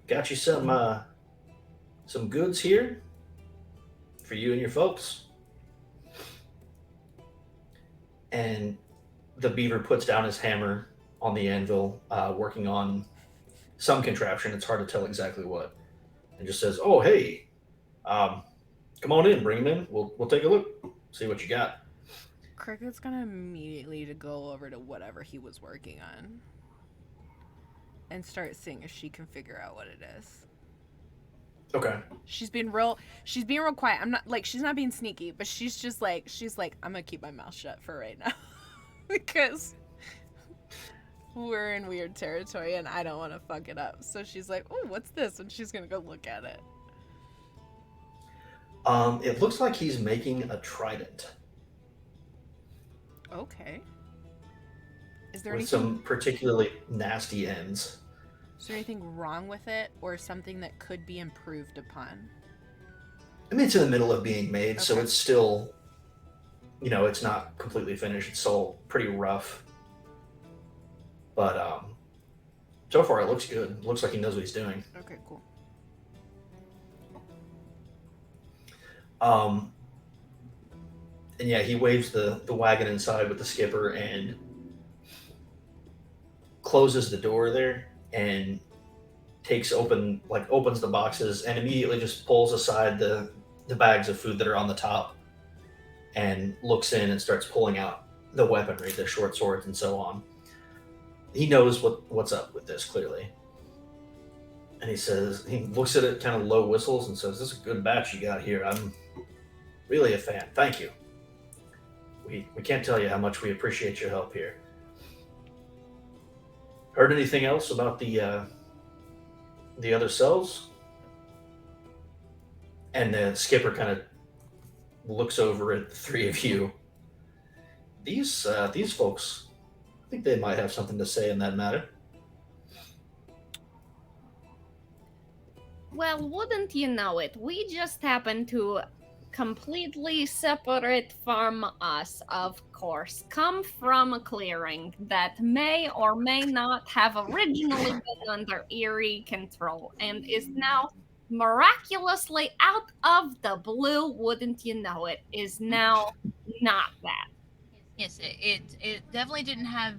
got you some goods here for you and your folks." And the beaver puts down his hammer on the anvil, working on some contraption. It's hard to tell exactly what, and just says, "Oh, hey, come on in, bring him in. We'll take a look, see what you got." Cricket's gonna immediately to go over to whatever he was working on and start seeing if she can figure out what it is. Okay. She's being real quiet. I'm not like she's not being sneaky, but she's like I'm gonna keep my mouth shut for right now. Because we're in weird territory and I don't want to fuck it up. So she's like, "Oh, what's this?" And she's gonna go look at it. It looks like he's making a trident Okay. Is there with anything? some particularly nasty ends. Is there anything wrong with it, or something that could be improved upon? I mean, it's in the middle of being made, so Okay. it's still, it's not completely finished. It's still pretty rough. But so far, it looks good. It looks like he knows what he's doing. Okay, cool. And yeah, he waves the wagon inside with the skipper and closes the door there and opens the boxes and immediately just pulls aside the bags of food that are on the top and looks in and starts pulling out the weaponry, the short swords and so on. He knows what's up with this clearly. And he looks at it, kind of low whistles and says, "This is a good batch you got here. I'm really a fan. Thank you. We can't tell you how much we appreciate your help here." Heard anything else about the other cells? And the skipper kind of looks over at the three of you. These folks, I think they might have something to say in that matter. Well, wouldn't you know it? We just happen to completely separate from us, of course, come from a clearing that may or may not have originally been under eerie control and is now miraculously out of the blue, wouldn't you know it, is now not that. Yes, it definitely didn't have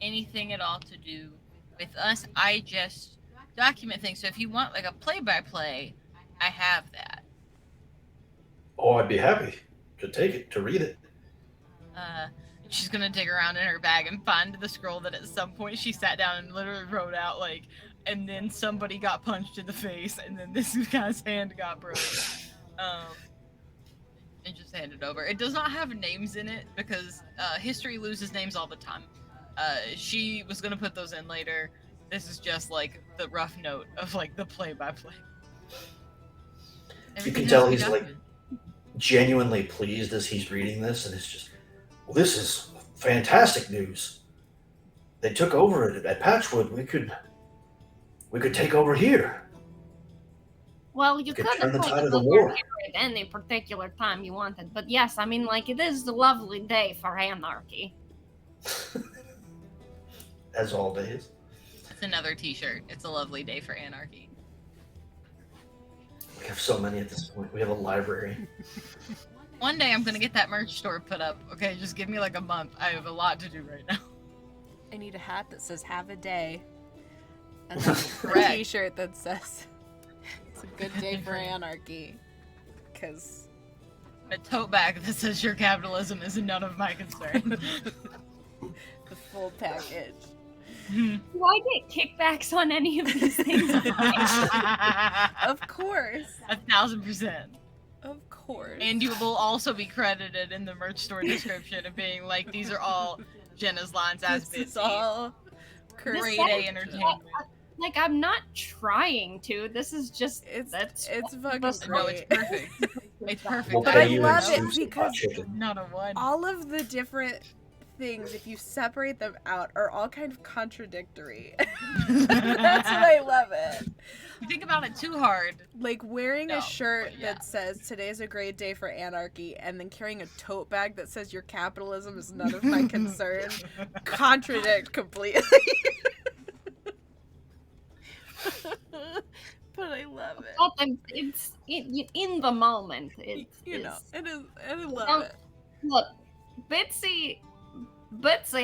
anything at all to do with us. I just document things. So if you want like a play-by-play, I have that. Oh, I'd be happy to take it, to read it. She's gonna dig around in her bag and find the scroll that at some point she sat down and literally wrote out like, and then somebody got punched in the face, and then this guy's hand got broken. And just hand it over. It does not have names in it because history loses names all the time. She was gonna put those in later. This is just like the rough note of like the play-by-play. Everything tell has to be he's, like, documented. genuinely pleased as he's reading this, and it's just, well, this is fantastic news. They took over at Patchwood. We could take over here. Well, you We could could turn have the taken tide of the over war. here at any particular time you wanted, but yes, I mean, like, it is a lovely day for anarchy. As all days. It's another T-shirt. It's a lovely day for anarchy. We have so many at this point. We have a library. One day I'm gonna get that merch store put up. Okay, just give me like a month. I have a lot to do right now. I need a hat that says "Have a day," and then a Correct. T-shirt that says "It's a good day for anarchy," because A tote bag that says your capitalism is none of my concern. the full package. Do I get kickbacks on any of these things? Of course, 1,000%. of course. And you will also be credited in the merch store description of being like, these are all Jenna's lines as this is Bitsy. all Great This A is- entertainment. Like, I'm not trying to. This is just It's that's fucking that's- No, it's great. perfect. It's perfect. We'll But pay I you in love it soups and hot because chicken. Not a one. all of the different things, if you separate them out, are all kind of contradictory. That's what I love it. You think about it too hard. Like wearing No, a shirt but yeah. that says "Today's a great day for anarchy" and then carrying a tote bag that says "Your capitalism is none of my concern" contradict completely. But I love it. something. It's in the moment. It's You know, it is. I love Don't- it. Look, Bitsy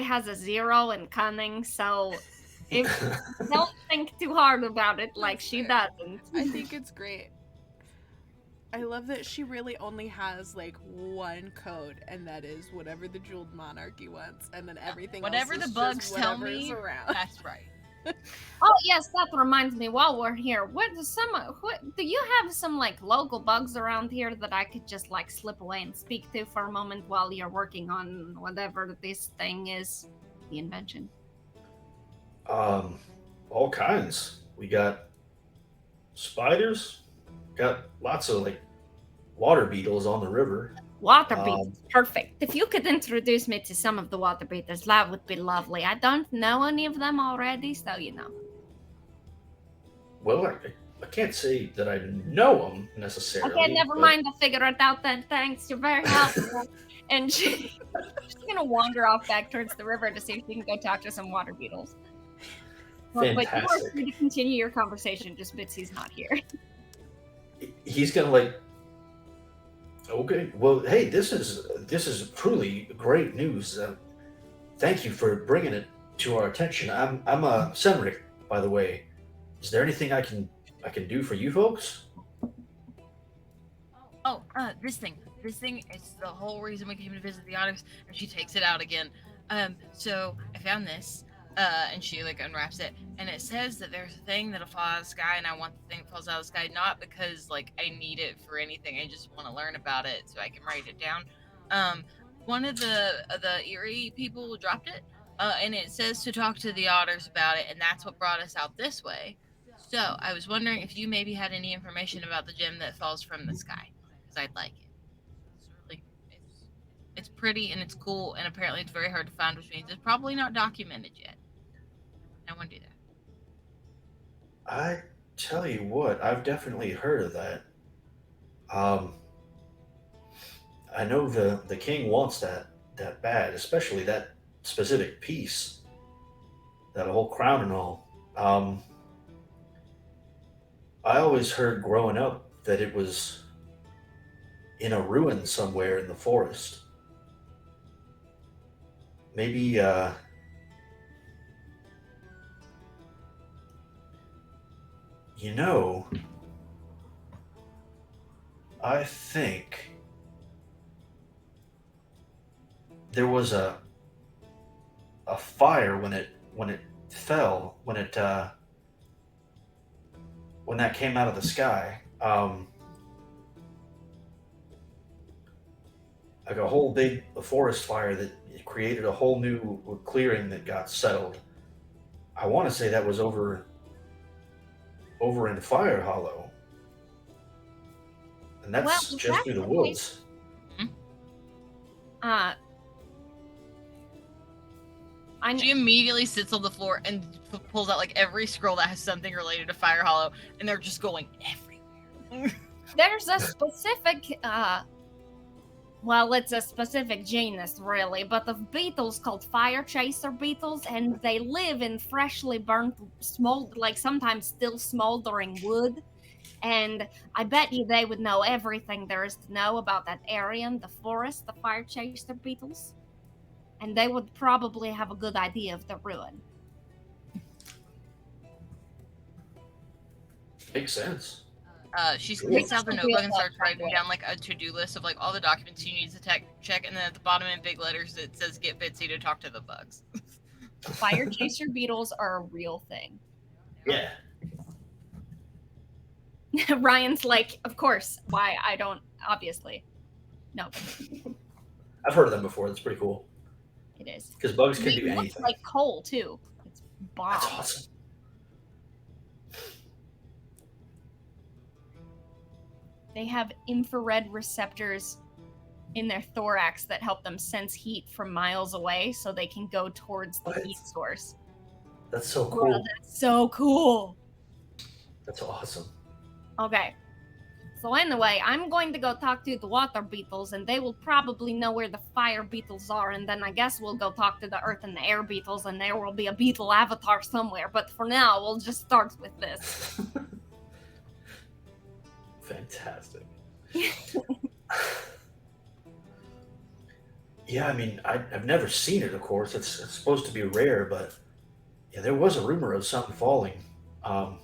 has a 0 in cunning, so don't think too hard about it like she doesn't. I think it's great. I love that she really only has like one code, and that is whatever the jeweled monarchy wants, and then everything Whatever else the is bugs just tell whatever's me, around. that's right. Oh yes, that reminds me. While we're here, what do you have some like local bugs around here that I could just like slip away and speak to for a moment while you're working on whatever this thing is, the invention? All kinds. We got spiders. Got lots of like water beetles on the river. Water beetles, perfect. If you could introduce me to some of the water beetles, that would be lovely. I don't know any of them already, so you know. Well, I can't say that I know them necessarily. Okay, never but mind. I'll figure it out then. Thanks. You're very helpful. And she's gonna wander off back towards the river to see if she can go talk to some water beetles. But you are Fantastic. free to continue your conversation. Just Bitsy's not here. He's gonna like. Okay, well, hey, this is truly great news. Thank you for bringing it to our attention. I'm Senric, by the way. Is there anything I can do for you folks? Oh, this thing is the whole reason we came to visit the otters, and she takes it out again. So I found this, and she like unwraps it, and it says that there's a thing that'll fall out of the sky, and I want the thing that falls out of the sky, not because like I need it for anything, I just want to learn about it so I can write it down. One of the Erie people dropped it, and it says to talk to the otters about it, and that's what brought us out this way. So I was wondering if you maybe had any information about the gem that falls from the sky, because I'd like it. Like, it's pretty and it's cool, and apparently it's very hard to find, which means it's probably not documented yet. I want to do that. I tell you what, I've definitely heard of that. I know the king wants that bad, especially that specific piece, that whole crown and all. I always heard growing up that it was in a ruin somewhere in the forest. Maybe you know, I think there was a fire when it fell, when that came out of the sky. Like a whole big forest fire that created a whole new clearing that got settled. I want to say that was over in Fire Hollow. And that's Well, if just that's through the the woods. I She immediately sits on the floor and pulls out like every scroll that has something related to Fire Hollow, and they're just going everywhere. there's a specific well, it's a specific genus really, but the beetles called fire chaser beetles, and they live in freshly burnt like sometimes still smoldering wood. And I bet you they would know everything there is to know about that area in the forest, the fire chaser beetles. And they would probably have a good idea of the ruin. Makes sense. She Cool. takes out the This is notebook real and starts life, writing down like a to-do list of like all the documents you need to check, and then at the bottom in big letters it says "Get Bitsy to talk to the bugs." Fire chaser beetles are a real thing. Yeah. Ryan's like, of course. Why? I don't. Obviously, no, I've heard of them before. That's pretty cool. it is. Because bugs can It do looks anything. like coal too. It's bomb. That's awesome. They have infrared receptors in their thorax that help them sense heat from miles away, so they can go towards the What? heat source. That's so Bro, cool. that's so cool. That's awesome. Okay. So anyway, I'm going to go talk to the water beetles, and they will probably know where the fire beetles are, and then I guess we'll go talk to the earth and the air beetles, and there will be a beetle avatar somewhere. But for now, we'll just start with this. Fantastic. Yeah, I mean, I've never seen it, of course. It's supposed to be rare, but yeah, there was a rumor of something falling. And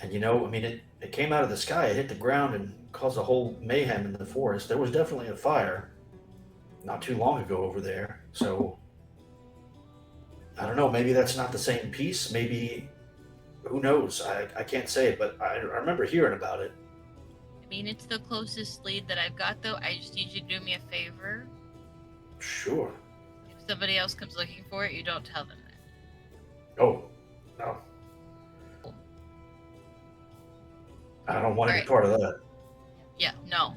I mean, it came out of the sky, it hit the ground and caused a whole mayhem in the forest. There was definitely a fire not too long ago over there. So, I don't know, maybe that's not the same piece. Maybe, who knows? I can't say, but I remember hearing about it. I mean, it's the closest lead that I've got, though. I just need you to do me a favor. Sure. If somebody else comes looking for it, you don't tell them that. Oh, no. I don't want any Alright. part of that. Yeah, no.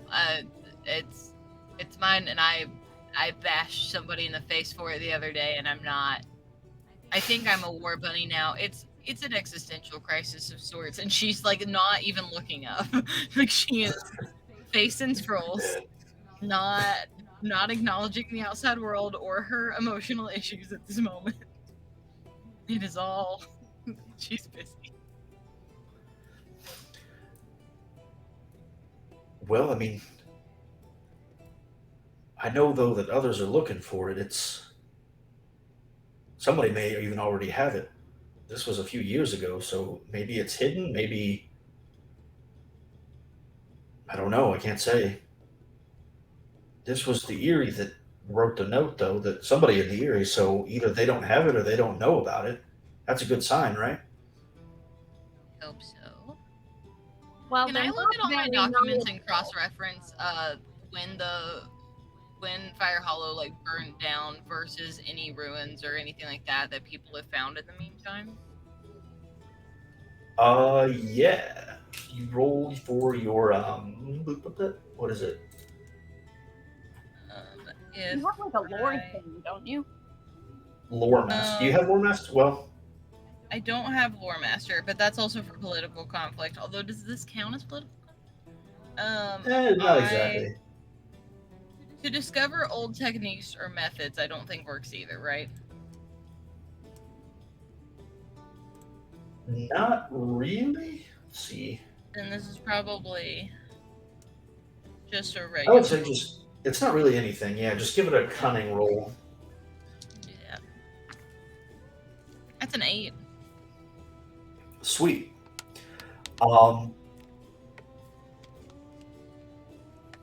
It's mine, and I bashed somebody in the face for it the other day, and I'm not. I think I'm a war bunny now. It's an existential crisis of sorts, and she's like not even looking up. Like she is facing scrolls, not acknowledging the outside world or her emotional issues at this moment. It is all she's busy. Well, I mean, I know though that others are looking for it. It's somebody may even already have it. This was a few years ago, so maybe it's hidden. Maybe I don't know. I can't say. This was the Erie that wrote the note, though. That somebody in the Erie. So either they don't have it or they don't know about it. That's a good sign, right? Hope so. Well, Can they're I look not at all my very documents and knowledgeable. cross-reference when Fire Hollow like burned down versus any ruins or anything like that people have found in the meantime? Yeah. You rolled for your what is it? If You have like a lore I- thing, don't you? Lore master. Do you have lore master? Well, I don't have Lore Master, but that's also for political conflict. Although, does this count as political conflict? not exactly. To discover old techniques or methods, I don't think works either, right? Not really. Let's see. And this is probably just a I regular. would say it's not really anything. Yeah, just give it a cunning roll. Yeah. That's an 8. Sweet.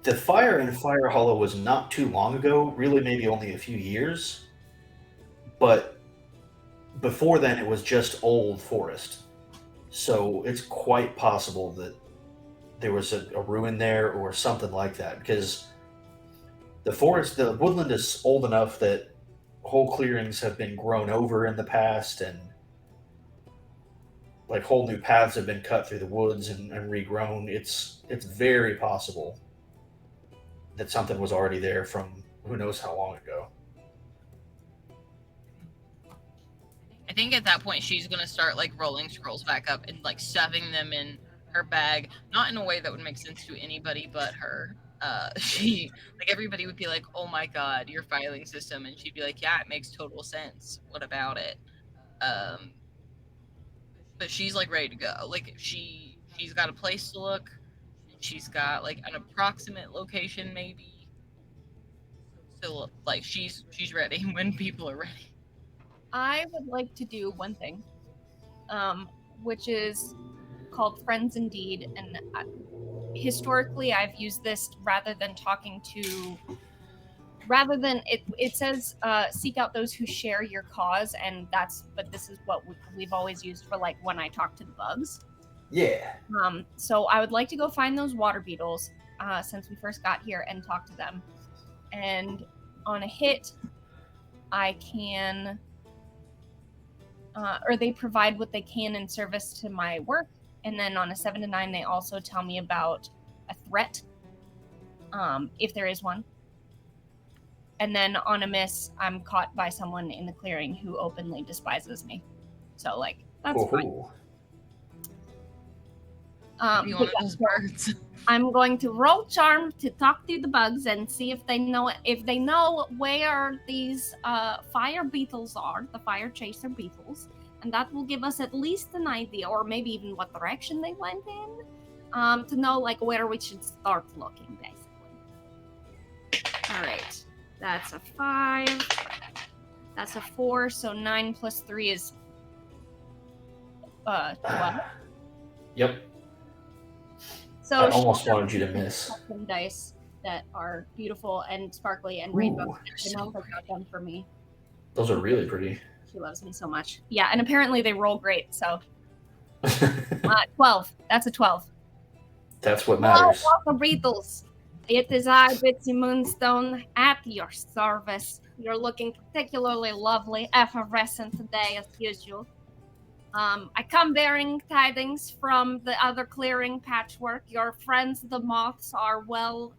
The fire in Fire Hollow was not too long ago, really maybe only a few years. But before then, it was just old forest. So it's quite possible that there was a ruin there or something like that. Because the woodland is old enough that whole clearings have been grown over in the past, and like whole new paths have been cut through the woods and regrown. It's very possible that something was already there from who knows how long ago. I think at that point she's gonna start like rolling scrolls back up and like stuffing them in her bag, not in a way that would make sense to anybody but her. She like everybody would be like, "Oh my god, your filing system," and she'd be like, "Yeah, it makes total sense. What about it?" Um, but she's like ready to go. Like she's got a place to look, and she's got like an approximate location maybe. So like she's ready when people are ready. I would like to do one thing, which is called Friends Indeed, and historically I've used this rather than it says seek out those who share your cause, and but this is what we've always used for like when I talk to the bugs. Yeah. So I would like to go find those water beetles since we first got here and talk to them, and on a hit I can or they provide what they can in service to my work, and then on a 7 to 9 they also tell me about a threat, if there is one. And then on a miss, I'm caught by someone in the clearing who openly despises me. So like that's fine. Ooh. You want those birds? I'm going to roll charm to talk to the bugs and see if they know where these fire beetles are, the fire chaser beetles, and that will give us at least an idea, or maybe even what direction they went in, to know like where we should start looking, basically. All right, that's a 5. That's a 4. So 9 plus 3 is 12. Yep. So I almost wanted you to miss. Custom dice that are beautiful and sparkly and rainbow. Ooh, She got them for me. those are really pretty. She loves me so much. Yeah, and apparently they roll great. So 12. That's a 12. That's what matters. Water beetles. It is I, Bitsy Moonstone, at your service. You're looking particularly lovely, effervescent today, as usual. I come bearing tidings from the other clearing patchwork. Your friends, the moths, are well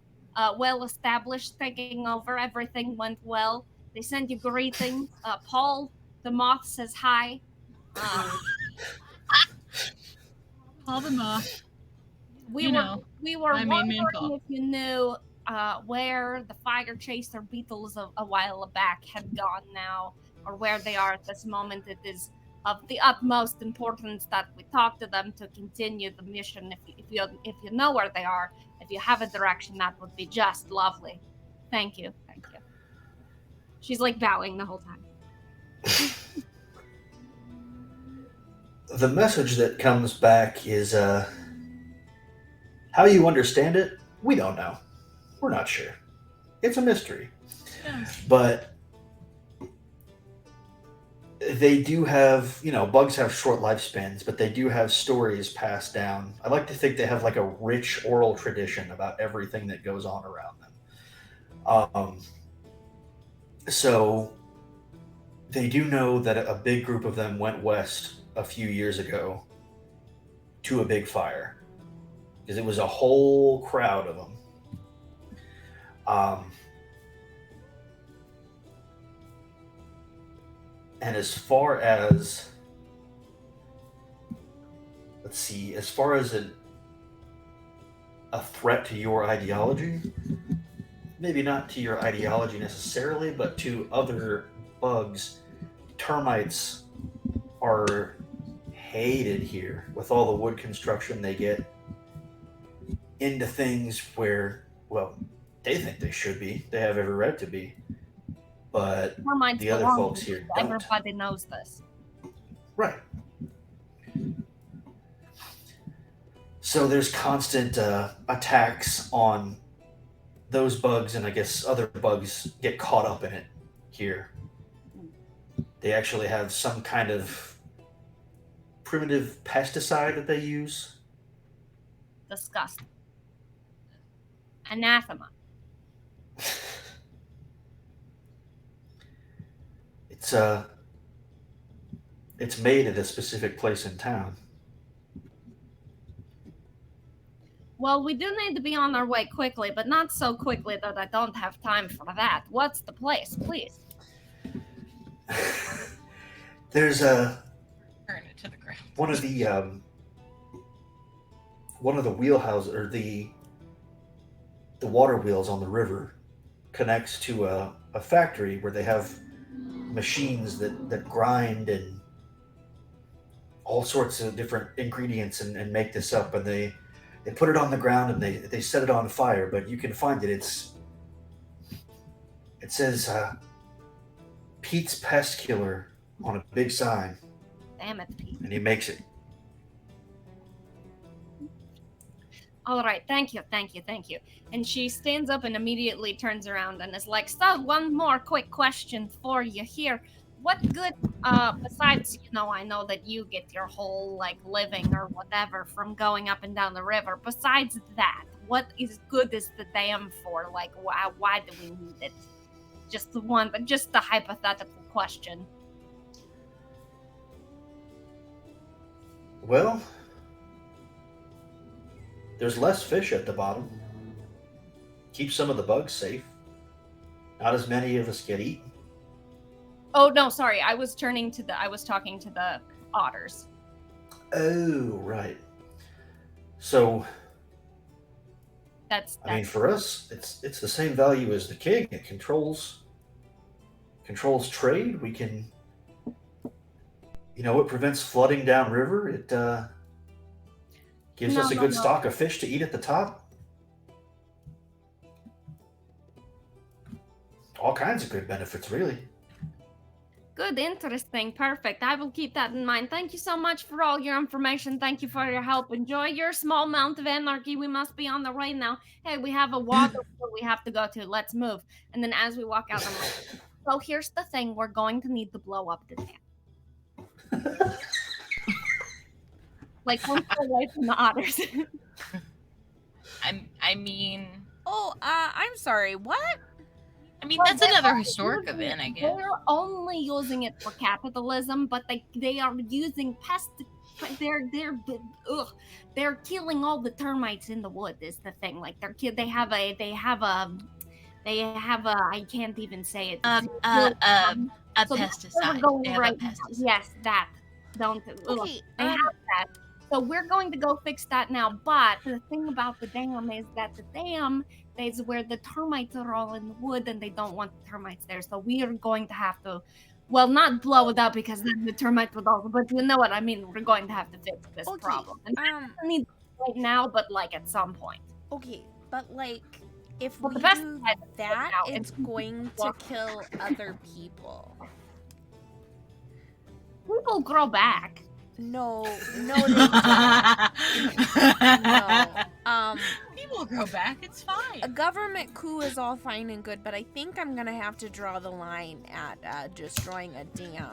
established, taking over. Everything went well. They send you greetings. Paul, the moth, says hi. Paul the moth. We You were know, my main man wondering Paul. if you knew where the fire chaser beetles a while back had gone now, or where they are at this moment. It is of the utmost importance that we talk to them to continue the mission. If you know where they are, if you have a direction, that would be just lovely. Thank you. She's like bowing the whole time. The message that comes back is how you understand it, we don't know. We're not sure. It's a mystery. Yeah. But they do have, bugs have short lifespans, but they do have stories passed down. I like to think they have like a rich oral tradition about everything that goes on around them. So they do know that a big group of them went west a few years ago to a big fire, because it was a whole crowd of them. And as far as, as far as a threat to your ideology, maybe not to your ideology necessarily, but to other bugs, termites are hated here with all the wood construction. They get into things where, well, they think they should be. They have every right to be. But Termites the other belong folks to here you. don't. Everybody knows this. Right. So there's constant attacks on those bugs, and I guess other bugs get caught up in it here. They actually have some kind of primitive pesticide that they use. Disgusting. Anathema. It's made at a specific place in town. Well, we do need to be on our way quickly, but not so quickly that I don't have time for that. What's the place, please? There's Turn it to the ground. one of the wheelhouses, or the water wheels on the river connects to a factory where they have machines that grind and all sorts of different ingredients and make this up, and they put it on the ground and they set it on fire. But you can find it. It says Pete's Pest Killer on a big sign, Damn it, Pete. and he makes it. All right, thank you. And she stands up and immediately turns around and is like, so one more quick question for you here. What good, besides, I know that you get your whole, living or whatever from going up and down the river. Besides that, what is good is the dam for? Like, why do we need it? Just the hypothetical question. Well, there's less fish at the bottom. Keep some of the bugs safe. Not as many of us get eaten. Oh, no, sorry. I was talking to the otters. Oh, right. So, That's I mean, for us, it's the same value as the king. It controls trade. We can, it prevents flooding downriver. It gives us a good stock of fish to eat at the top. All kinds of good benefits, really. good, interesting, perfect. I will keep that in mind. Thank you so much for all your information. Thank you for your help. Enjoy your small mount of anarchy. We must be on the way now. Hey, we have a water we have to go to. Let's move. And then as we walk out, I'm like, so here's the thing. We're going to need to blow up the dam. Like, one step away from the otters. I mean, Oh, I'm sorry. What? that's another historic event, I guess. They're only using it for capitalism, but they are using they're killing all the termites in the wood is the thing. Like they have a I can't even say it. A So pesticide. going They have right a now. pesticide. Yes, that. Don't Okay, they have that. So we're going to go fix that now. But the thing about the dam is that the dam is where the termites are all in the wood, and they don't want the termites there. So we are going to have to, well, not blow it up because then the termites would also. But you know what I mean. We're going to have to fix this Okay, problem. And I don't need right now, but like at some point. Okay, but like, if Well, we the best do side is that, now it's it's going to kill other people. People grow back. No, they don't. No. People grow back. It's fine. A government coup is all fine and good, but I think I'm gonna have to draw the line at destroying a dam.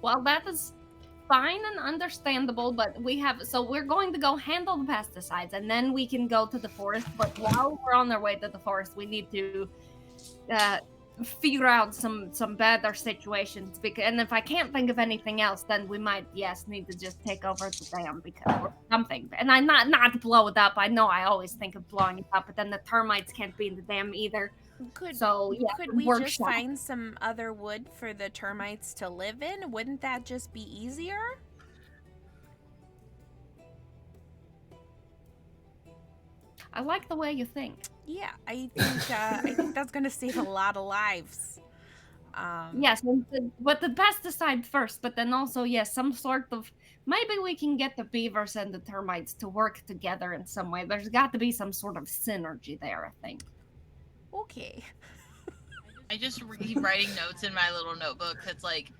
Well, that is fine and understandable, but we're going to go handle the pesticides, and then we can go to the forest. But while we're on our way to the forest, we need to figure out some better situations. And if I can't think of anything else, then we might need to just take over the dam or something. And I not blow it up. I know I always think of blowing it up, but then the termites can't be in the dam either. Could we just find some other wood for the termites to live in? Wouldn't that just be easier? I like the way you think. Yeah, I think that's gonna save a lot of lives. Yes, but the pesticide first, but then also some sort of, maybe we can get the beavers and the termites to work together in some way. There's got to be some sort of synergy there, I think. Okay. I just keep writing notes in my little notebook that's like,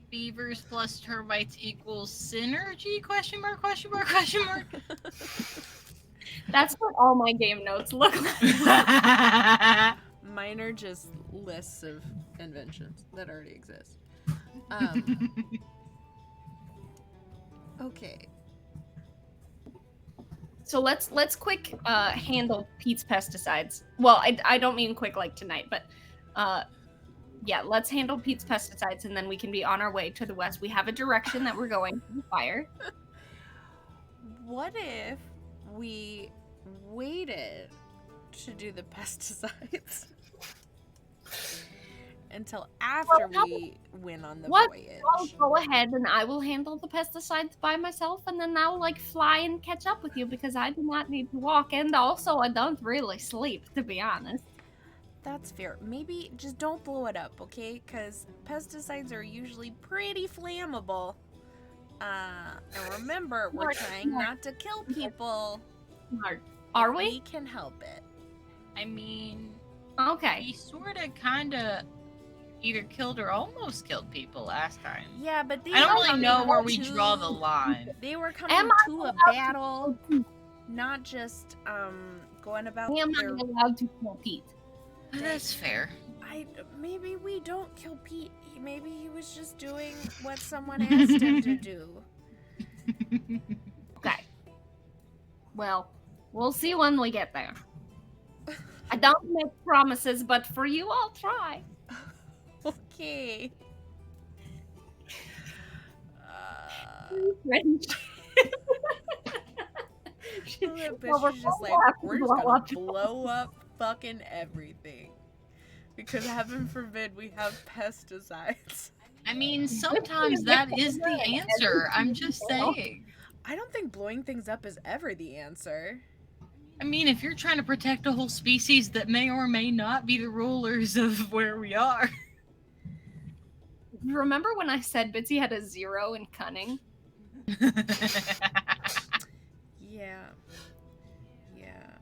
beavers plus termites equals synergy? Question mark, question mark, question mark. That's what all my game notes look like. Mine are just lists of inventions that already exist. Okay. So let's quick handle Pete's pesticides. Well, I don't mean quick like tonight, but let's handle Pete's pesticides, and then we can be on our way to the west. We have a direction that we're going to the fire. What if we waited to do the pesticides until after we went on the voyage. I'll go ahead and I will handle the pesticides by myself, and then I'll like fly and catch up with you because I do not need to walk, and also I don't really sleep, to be honest. That's fair. Maybe just don't blow it up, okay? Because pesticides are usually pretty flammable. And remember, we're trying not to kill people. Are We we? can help it. I mean, Okay. we sort of, kind of either killed or almost killed people last time. Yeah, but they I don't were really know coming where we to- draw the line. They were coming Am I to a battle, not just going about Am I their... allowed to kill Pete? That's fair. Maybe we don't kill Pete. Maybe he was just doing what someone asked him to do. Okay. Well, we'll see when we get there. I don't make promises, but for you, I'll try. Okay. That bitch is just like, we're just gonna blow up fucking everything. Because heaven forbid we have pesticides. I mean, sometimes that is the answer. I'm just saying. I don't think blowing things up is ever the answer. I mean, if you're trying to protect a whole species that may or may not be the rulers of where we are. Remember when I said Bitsy had a 0 in cunning? Yeah. Yeah.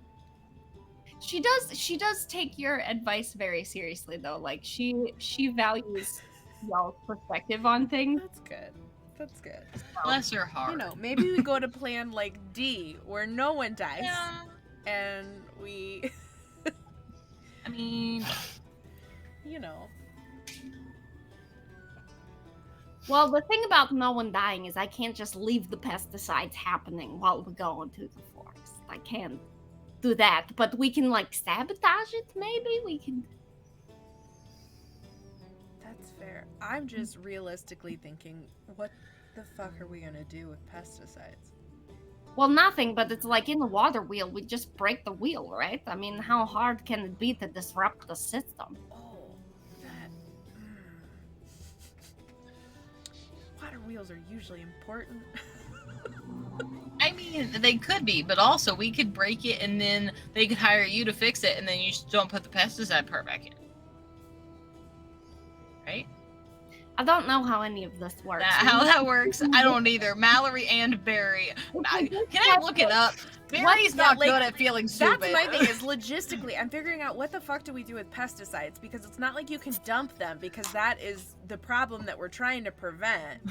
She does take your advice very seriously though. Like she values y'all's perspective on things. That's good. That's good. Bless her heart. You know, maybe we go to plan like D, where no one dies. Yeah. And we, I mean, you know. Well, the thing about no one dying is I can't just leave the pesticides happening while we go into the forest. I can't do that, but we can like sabotage it. Maybe we can. That's fair. I'm just realistically thinking, what the fuck are we gonna do with pesticides? Well, nothing, but it's like in the water wheel, we just break the wheel, right? I mean, how hard can it be to disrupt the system? Oh, that. Water wheels are usually important. I mean, they could be, but also we could break it and then they could hire you to fix it and then you just don't put the pesticide part back in. Right? I don't know how any of this works. How that works, I don't either. Mallory and Barry. Can I look it up? Barry's not good at feeling stupid. That's my thing, is logistically, I'm figuring out what the fuck do we do with pesticides, because it's not like you can dump them, because that is the problem that we're trying to prevent.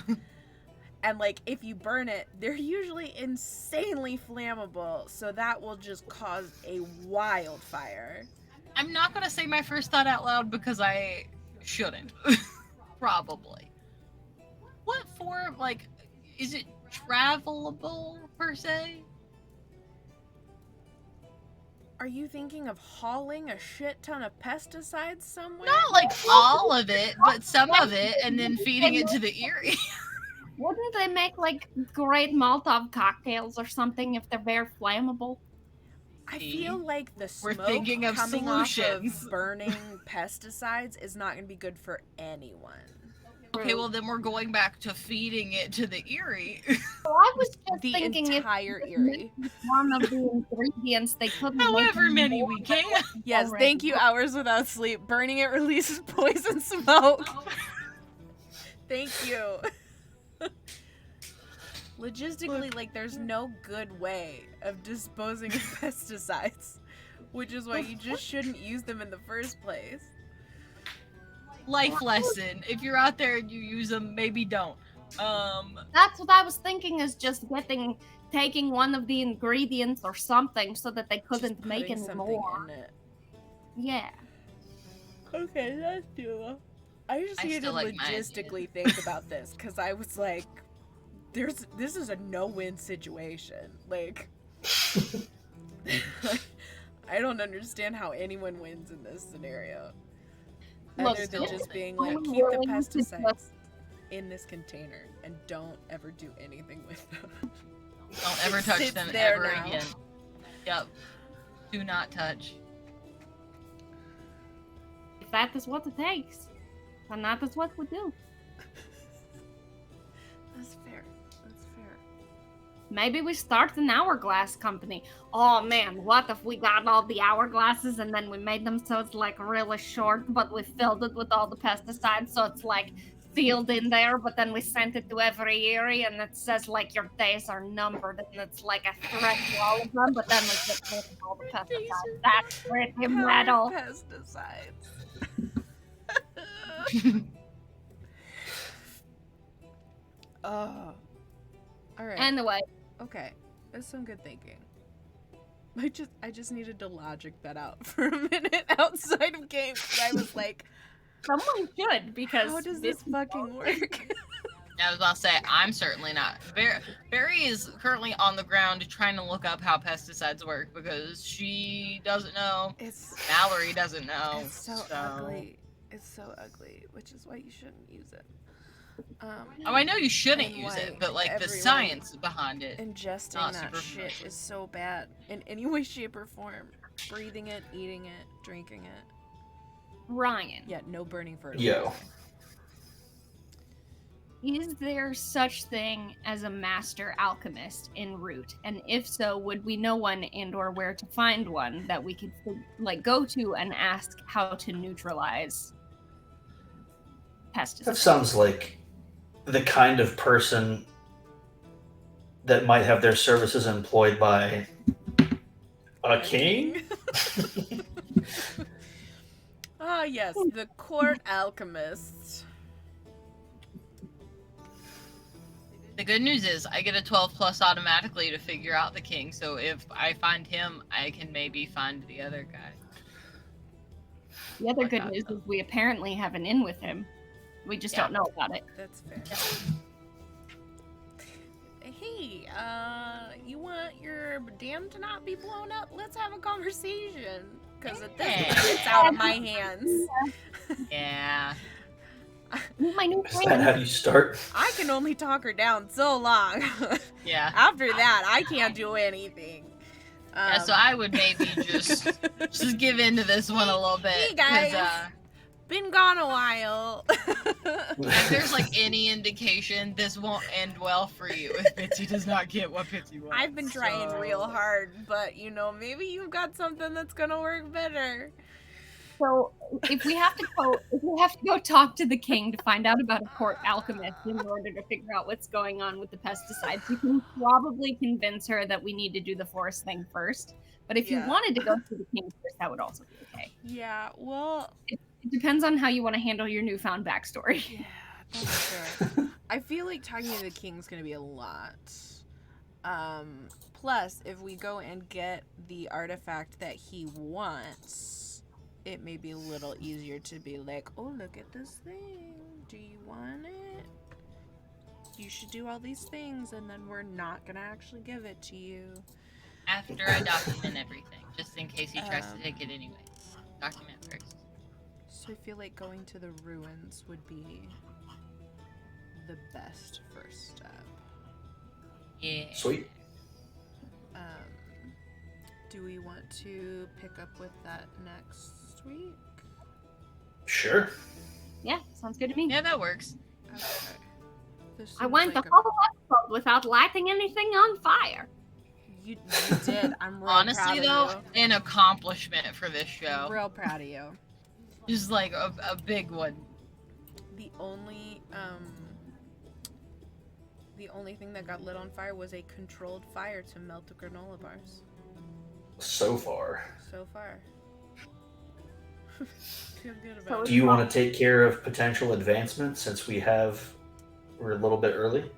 And like, if you burn it, they're usually insanely flammable, so that will just cause a wildfire. I'm not gonna say my first thought out loud because I shouldn't. Probably. What form, like, is it travelable, per se? Are you thinking of hauling a shit ton of pesticides somewhere? Not like all of it, but some of it, and then feeding it to the Erie. Wouldn't they make like great Molotov cocktails or something if they're very flammable? I feel like the We're smoke thinking of coming off solutions. of burning pesticides is not going to be good for anyone. Okay, well then we're going back to feeding it to the Erie. Well, I was just The thinking entire if Erie. one of the ingredients they couldn't make However many more we can. Yes, already. thank you, hours without sleep. Burning it releases poison smoke. Thank you. Logistically, like, there's no good way of disposing of pesticides, which is why you just shouldn't use them in the first place. Life lesson. If you're out there and you use them, maybe don't. That's what I was thinking, is just taking one of the ingredients or something so that they couldn't Just make putting any something more. in it. Yeah. Okay, that's doable. I just I need to still like my idea. logistically think about this, because I was like, this is a no-win situation. Like, I don't understand how anyone wins in this scenario. Look, Other than it's just being like, I'm keep the willing to pesticides in this container and don't ever do anything with them. Don't ever touch Sits them there ever now. again. Yep. Do not touch. If that is what it takes, then that is what we do. That's fair. That's fair. Maybe we start an hourglass company. Oh man, what if we got all the hourglasses and then we made them so it's like really short, but we filled it with all the pesticides so it's like sealed in there, but then we sent it to every area and it says like your days are numbered and it's like a threat to all of them, but then we get rid of all the pesticides. That's pretty metal. Pesticides. Oh. All right. Anyway, Okay, that's some good thinking. I just needed to logic that out for a minute outside of game. I was like, someone should, because how does this fucking work? I was about to say, I'm certainly not. Barry is currently on the ground trying to look up how pesticides work because she doesn't know. Mallory doesn't know. It's so ugly. It's so ugly, which is why you shouldn't use it. I know you shouldn't and use why it, but like the everyone science behind it. Ingesting Not that super shit professional. is so bad in any way, shape, or form. Breathing it, eating it, drinking it. Ryan, Yeah, no burning fertilizer. Yo. is there such thing as a master alchemist en route? And if so, would we know one and or where to find one that we could like go to and ask how to neutralize pesticides? That sounds like the kind of person that might have their services employed by a king? Ah, yes, the court alchemist. The good news is I get a 12 plus automatically to figure out the king, so if I find him, I can maybe find the other guy. The other Like good that, news though. is we apparently have an in with him. We just Yeah. don't know about it. That's fair. Hey, you want your dam to not be blown up? Let's have a conversation. Because at this Yeah. point, it's out of my hands. Yeah. Meet my new Is that friend. how you start? I can only talk her down so long. Yeah. After that, I can't do anything. Yeah, so I would maybe just give in to this one a little bit. Hey, 'cause, guys. Been gone a while. if there's like any indication, this won't end well for you if Bitsy does not get what Bitsy wants. I've been trying So- real hard, but maybe you've got something that's gonna work better. So if we have to go talk to the king to find out about a court alchemist in order to figure out what's going on with the pesticides, we can probably convince her that we need to do the forest thing first. But if you Yeah. wanted to go to the king first, that would also be okay. Yeah, well, It depends on how you want to handle your newfound backstory. yeah, that's fair. I feel like talking to the king's gonna be a lot. Plus, if we go and get the artifact that he wants, it may be a little easier to be like, oh, look at this thing. Do you want it? You should do all these things, and then we're not gonna actually give it to you. After I document everything, just in case he tries to Um, take it anyway. Document first. So I feel like going to the ruins would be the best first step. Yeah. Sweet. Do we want to pick up with that next week? Sure. Yeah, sounds good to me. Yeah, that works. Okay. This I seems went like the a- whole episode without lighting anything on fire. You did. I'm real Honestly, proud though, of an accomplishment for this you. show. I'm real proud of you. Just like a big one. The only thing that got lit on fire was a controlled fire to melt the granola bars. So far. So far. Feel good So about Do it. you want to take care of potential advancement since we're a little bit early?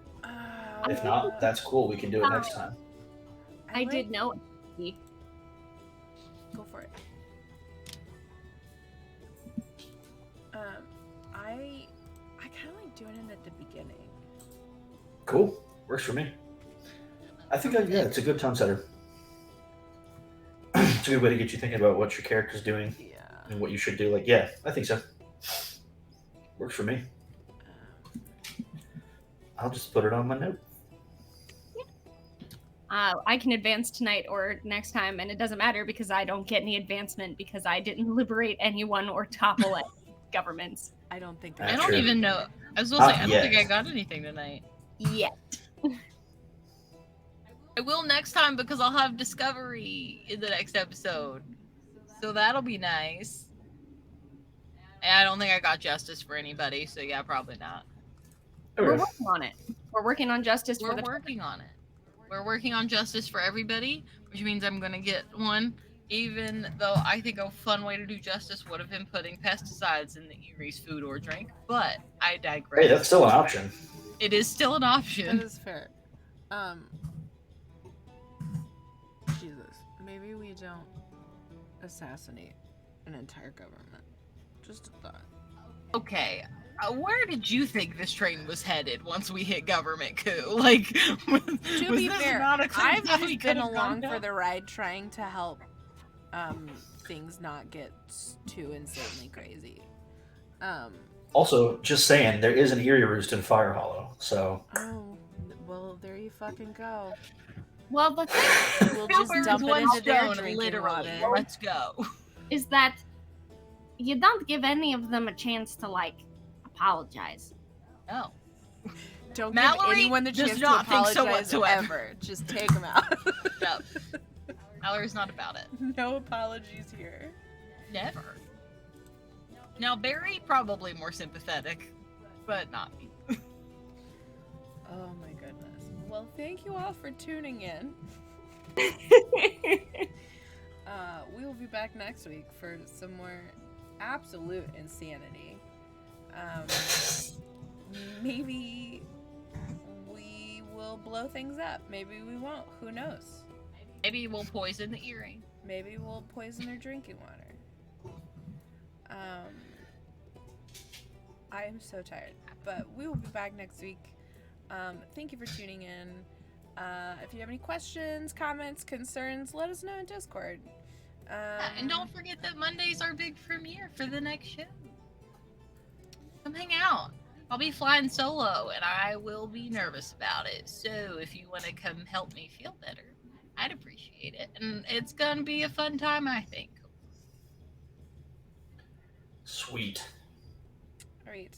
If not, that's cool. We can do it next time. I did know it. Go for it. I kind of like doing it at the beginning. Cool. Works for me. I think, yeah, it's a good tone setter. It's a good way to get you thinking about what your character's doing Yeah. and what you should do. Like, yeah, I think so. Works for me. I'll just put it on my note. I can advance tonight or next time, and it doesn't matter because I don't get any advancement because I didn't liberate anyone or topple any governments. I don't think I That's don't true. even know. I was gonna say, Not I don't think yet. I got anything tonight. Yeah. I will next time because I'll have Discovery in the next episode. So that'll be nice. And I don't think I got Justice for anybody, so yeah, probably not. We're Okay. working on it. We're working on justice for We're the working on it. We're working on Justice for everybody, which means I'm gonna get one. Even though I think a fun way to do justice would have been putting pesticides in the Erie's food or drink, but I digress. Hey, that's still an option. It is still an option. That is fair. Jesus, maybe we don't assassinate an entire government. Just a thought. Okay, where did you think this train was headed once we hit government coup? Like, To was be this fair, not a thing I've that we just been could have along gone for down? the ride trying to help things not get too insanely crazy. Also, just saying, there is an Erie Roost in Fire Hollow, so Oh, well, there you fucking go. Well, the thing We'll Two just birds, dump it one into their stone, drinking literally. water. Let's go. is that you don't give any of them a chance to like apologize. No. Don't Mallory give anyone the does chance not to think so apologize whatsoever. ever. Just take them out. No. Mallory's not about it. No apologies here. Never. Now, Barry, probably more sympathetic, but not me. Oh my goodness. Well, thank you all for tuning in. We will be back next week for some more absolute insanity. Maybe we will blow things up. Maybe we won't. Who knows? Maybe we'll poison the earring. Maybe we'll poison their drinking water. I am so tired, but we will be back next week. Thank you for tuning in. If you have any questions, comments, concerns, let us know in Discord. And don't forget that Monday's our big premiere for the next show. Come hang out. I'll be flying solo, and I will be nervous about it. So if you want to come help me feel better, I'd appreciate it. And it's going to be a fun time, I think. sweet. All right.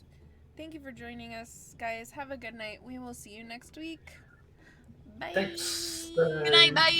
Thank you for joining us, guys. Have a good night. We will see you next week. Bye. Thanks. Good night, bye!